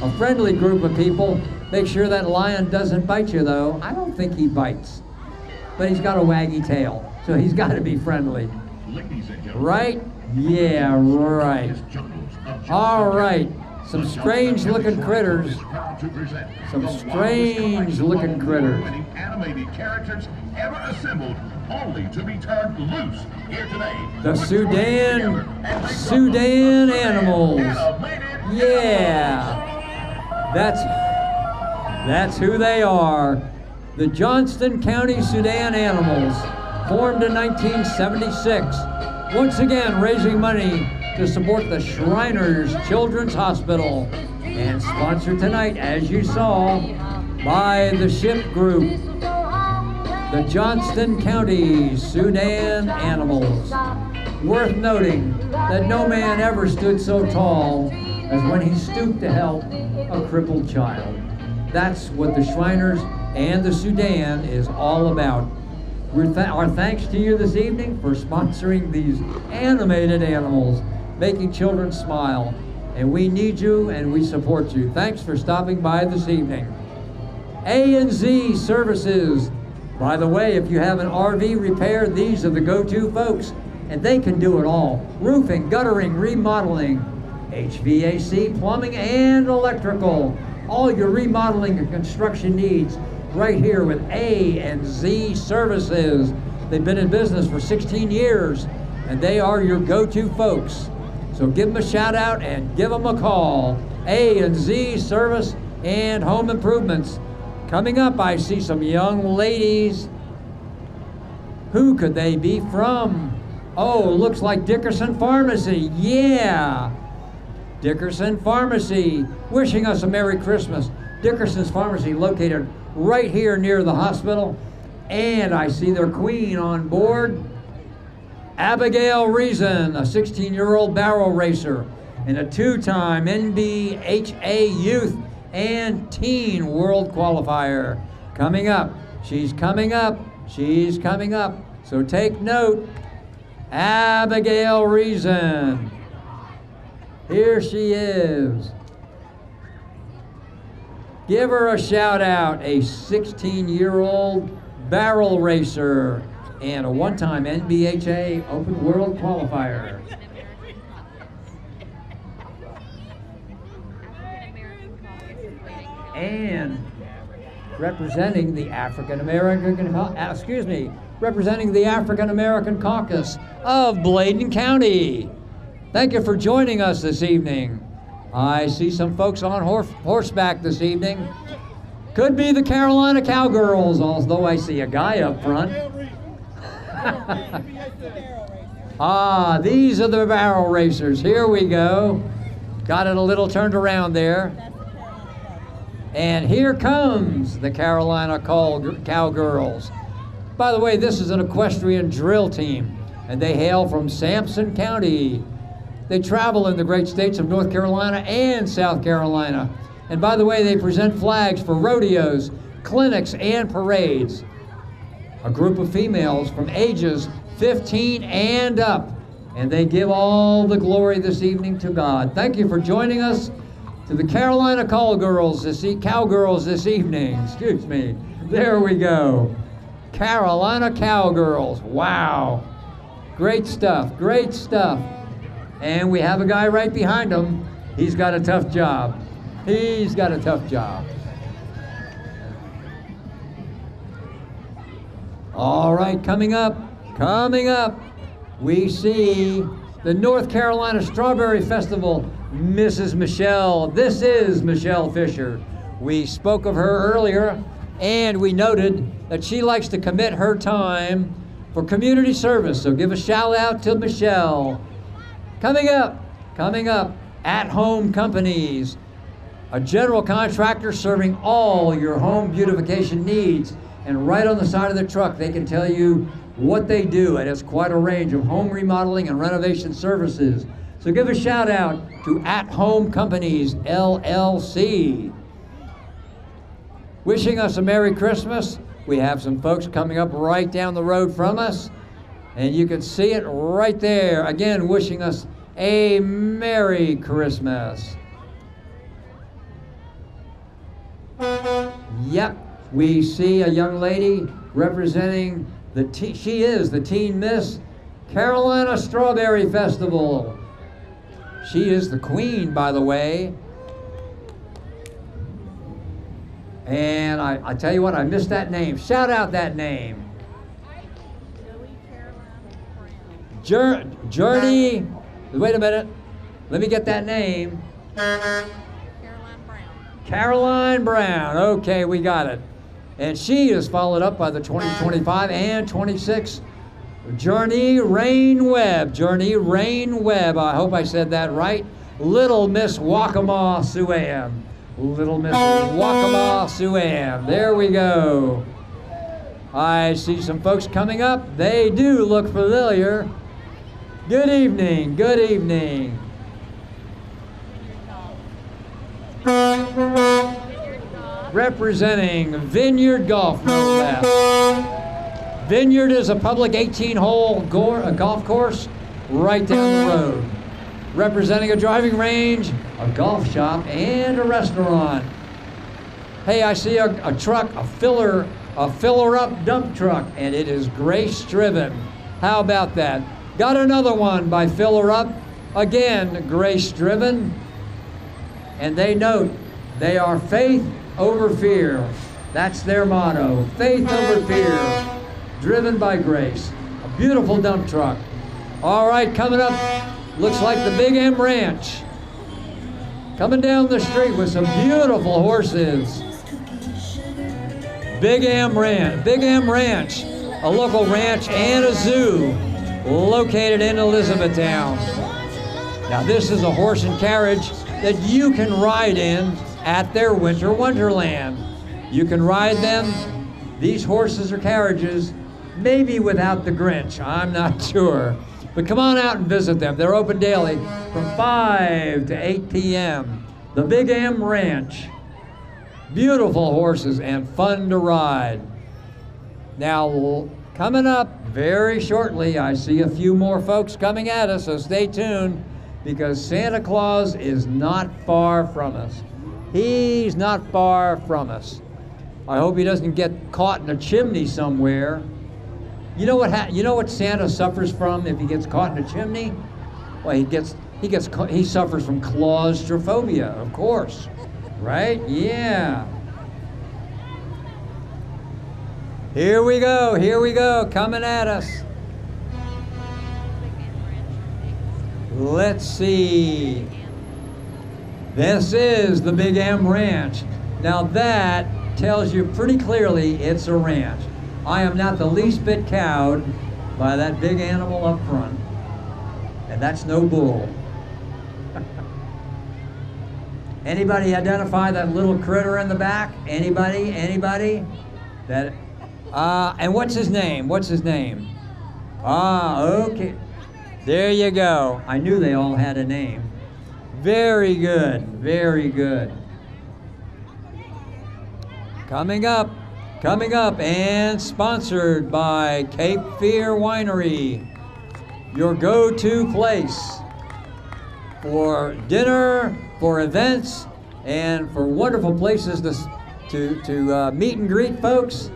S1: A friendly group of people. Make sure that lion doesn't bite you, though. I don't think he bites, but he's got a waggy tail, so he's got to be friendly. Right? Yeah, right. All right. Some strange looking critters. Some strange looking critters.
S4: Animated characters ever assembled, only to be turned loose here today.
S1: The Sudan animals. Yeah. That's who they are. The Johnston County Sudan Animals, formed in 1976. Once again, raising money to support the Shriners Children's Hospital, and sponsored tonight, as you saw, by the Ship Group, the Johnston County Sudan Animals. Worth noting that no man ever stood so tall as when he stooped to help a crippled child. That's what the Shriners and the Sudan is all about. Our thanks to you this evening for sponsoring these animated animals, making children smile. And we need you and we support you. Thanks for stopping by this evening. A&Z Services. By the way, if you have an RV repair, these are the go-to folks, and they can do it all. Roofing, guttering, remodeling, HVAC, plumbing, and electrical. All your remodeling and construction needs right here with A&Z Services. They've been in business for 16 years, and they are your go-to folks. So give them a shout out and give them a call. A&Z Service and Home Improvements. Coming up, I see some young ladies. Who could they be from? Oh, looks like Dickerson Pharmacy. Yeah. Dickerson Pharmacy, wishing us a Merry Christmas. Dickerson's Pharmacy, located right here near the hospital. And I see their queen on board, Abigail Reason, a 16-year-old barrel racer and a two-time NBHA Youth and Teen World Qualifier. Coming up, she's coming up, she's coming up. So take note, Abigail Reason. Here she is. Give her a shout out, a 16-year-old barrel racer and a one-time NBHA Open World Qualifier. And representing the African American Caucus of Bladen County. Thank you for joining us this evening. I see some folks on horseback this evening. Could be the Carolina Cowgirls, although I see a guy up front. Ah, these are the barrel racers. Here we go. Got it a little turned around there. And here comes the Carolina Cowgirls. By the way, this is an equestrian drill team, and they hail from Sampson County. They travel in the great states of North Carolina and South Carolina. And by the way, they present flags for rodeos, clinics, and parades. A group of females from ages 15 and up. And they give all the glory this evening to God. Thank you for joining us to the Carolina Cowgirls this evening. Excuse me. There we go. Carolina Cowgirls. Wow. Great stuff. Great stuff. And we have a guy right behind him. He's got a tough job. He's got a tough job. All right, coming up, we see the North Carolina Strawberry Festival, Mrs. Michelle. This is Michelle Fisher. We spoke of her earlier, and we noted that she likes to commit her time for community service. So give a shout out to Michelle. Coming up, At Home Companies, a general contractor serving all your home beautification needs. And right on the side of the truck, they can tell you what they do. And it's quite a range of home remodeling and renovation services. So give a shout out to At Home Companies, LLC. Wishing us a Merry Christmas. We have some folks coming up right down the road from us. And you can see it right there. Again, wishing us a Merry Christmas. Yep, we see a young lady representing she is the Teen Miss Carolina Strawberry Festival. She is the queen, by the way. And I tell you what, I missed that name. Shout out that name. Journey, wait a minute. Let me get that name. Caroline Brown. Okay, we got it. And she is followed up by the 2025 and 26 Journey Rain Webb. Journey Rain Webb. I hope I said that right. Little Miss Waccamaw Suam. Little Miss Waccamaw Suam. There we go. I see some folks coming up. They do look familiar. Good evening. Good evening. Representing Vineyard Golf, no less. Vineyard is a public 18-hole golf course right down the road. Representing a driving range, a golf shop, and a restaurant. Hey, I see a truck, a filler-up dump truck, and it is Grace-driven. How about that? Got another one by Filler Up, again Grace-driven. And they note, they are faith over fear. That's their motto, faith over fear, driven by grace. A beautiful dump truck. All right, coming up, looks like the Big M Ranch. Coming down the street with some beautiful horses. Big M Ranch, a local ranch and a zoo located in Elizabethtown. Now this is a horse and carriage that you can ride in at their winter wonderland. You can ride them, these horses or carriages, maybe without the Grinch, I'm not sure. But come on out and visit them. They're open daily from 5 to 8 p.m. The Big M Ranch. Beautiful horses and fun to ride. Now, coming up very shortly, I see a few more folks coming at us, so stay tuned, because Santa Claus is not far from us. He's not far from us. I hope he doesn't get caught in a chimney somewhere. You know what Santa suffers from if he gets caught in a chimney? Well, he suffers from claustrophobia, of course. Right? Yeah. Here we go, coming at us. Let's see. This is the Big M Ranch. Now that tells you pretty clearly it's a ranch. I am not the least bit cowed by that big animal up front. And that's no bull. Anybody identify that little critter in the back? Anybody? That, and what's his name? Okay. There you go. I knew they all had a name. Very good. Coming up, and sponsored by Cape Fear Winery, your go-to place for dinner, for events, and for wonderful places to meet and greet folks.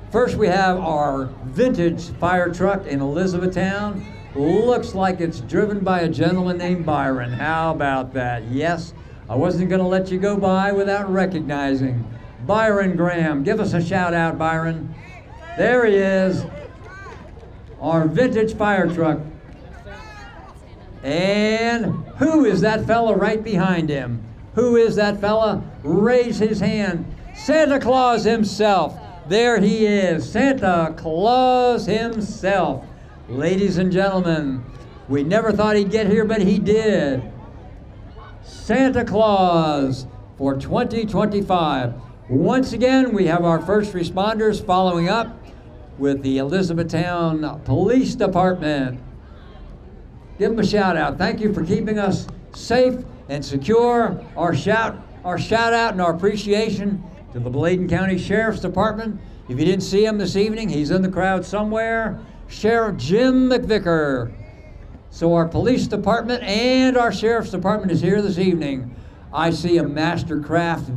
S1: First, we have our vintage fire truck in Elizabethtown. Looks like it's driven by a gentleman named Byron. How about that? Yes, I wasn't going to let you go by without recognizing Byron Graham. Give us a shout out, Byron. There he is, our vintage fire truck. And who is that fella right behind him? Who is that fella? Raise his hand. Santa Claus himself. There he is, Santa Claus himself. Ladies and gentlemen, we never thought he'd get here, but he did. Santa Claus for 2025. Once again, we have our first responders following up with the Elizabethtown Police Department. Give them a shout out. Thank you for keeping us safe and secure. Our shout out and our appreciation to the Bladen County Sheriff's Department. If you didn't see him this evening, he's in the crowd somewhere. Sheriff Jim McVicker. So our police department and our sheriff's department is here this evening. I see a Mastercraft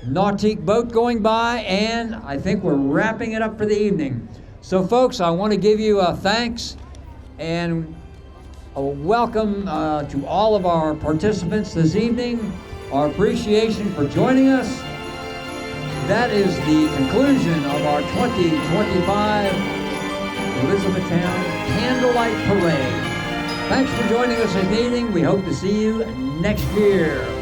S1: nautique boat going by, and I think we're wrapping it up for the evening. So folks, I want to give you a thanks and a welcome to all of our participants this evening. Our appreciation for joining us. that is the conclusion of our 2025 Elizabethtown Candlelight Parade. Thanks for joining us this evening. We hope to see you next year.